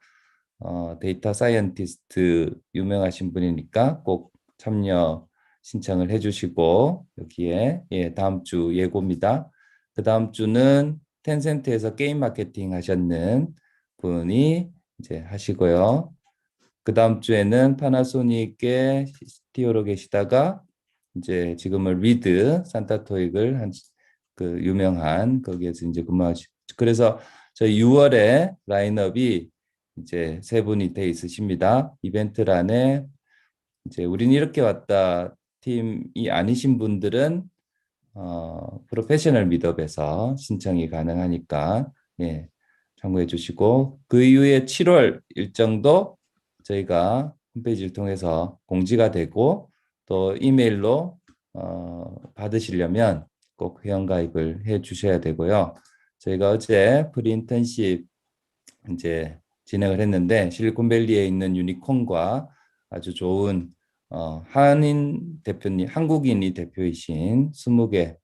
데이터 사이언티스트 유명하신 분이니까 꼭 참여 신청을 해주시고 여기에 예, 다음 주 예고입니다. 그 다음 주는 텐센트에서 게임 마케팅 하셨는 분이 이제 하시고요. 그 다음 주에는 파나소닉의 CTO로 계시다가 이제 지금은 리드 산타토익을 한 그 유명한 거기에서 이제 근무하시. 그래서 저희 6월에 라인업이 이제 세 분이 돼 있으십니다. 이벤트란에 이제 우린 이렇게 왔다 팀이 아니신 분들은 프로페셔널 미드업에서 신청이 가능하니까 예, 참고해 주시고 그 이후에 7월 일정도 저희가 홈페이지를 통해서 공지가 되고 또 이메일로 받으시려면 꼭 회원가입을 해 주셔야 되고요. 저희가 어제 프리인턴십 이제 진행을 했는데 실리콘밸리에 있는 유니콘과 아주 좋은 한인 대표님, 한국인이 대표이신 20개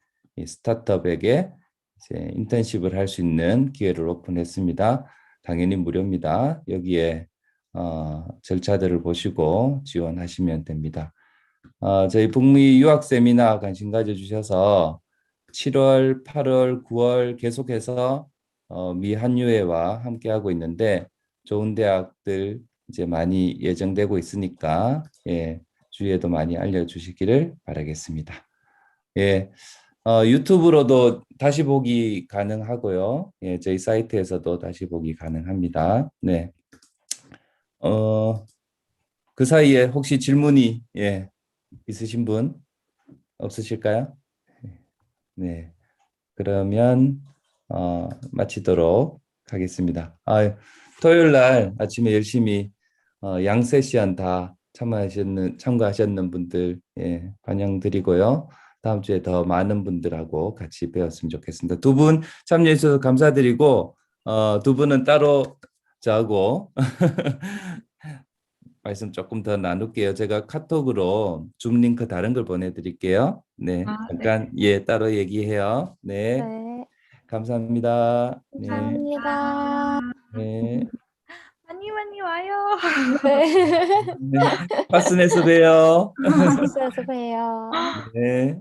스타트업에게 이제 인턴십을 할 수 있는 기회를 오픈했습니다. 당연히 무료입니다. 여기에 절차들을 보시고 지원하시면 됩니다. 저희 북미 유학 세미나 관심 가져주셔서 7월, 8월, 9월 계속해서 미 한유회와 함께하고 있는데 좋은 대학들 이제 많이 예정되고 있으니까 예, 주위에도 많이 알려주시기를 바라겠습니다. 예, 유튜브로도 다시 보기 가능하고요. 예, 저희 사이트에서도 다시 보기 가능합니다. 네. 그 사이에 혹시 질문이 예, 있으신 분 없으실까요? 네. 그러면 마치도록 하겠습니다. 토요일 날 아침에 열심히 양 세션 다 참가하셨는 분들 예, 환영드리고요. 다음 주에 더 많은 분들하고 같이 배웠으면 좋겠습니다. 두 분 참여해 주셔서 감사드리고 두 분은 따로 저하고 말씀 조금 더 나눌게요. 제가 카톡으로 줌 링크 다른 걸 보내드릴게요. 네, 아, 네. 잠깐 예 따로 얘기해요. 네, 네, 감사합니다. 네, 감사합니다. 네, 많이 많이 와요. 네. 네. 파슨에서 봬요. 박스에서 봬요. 네.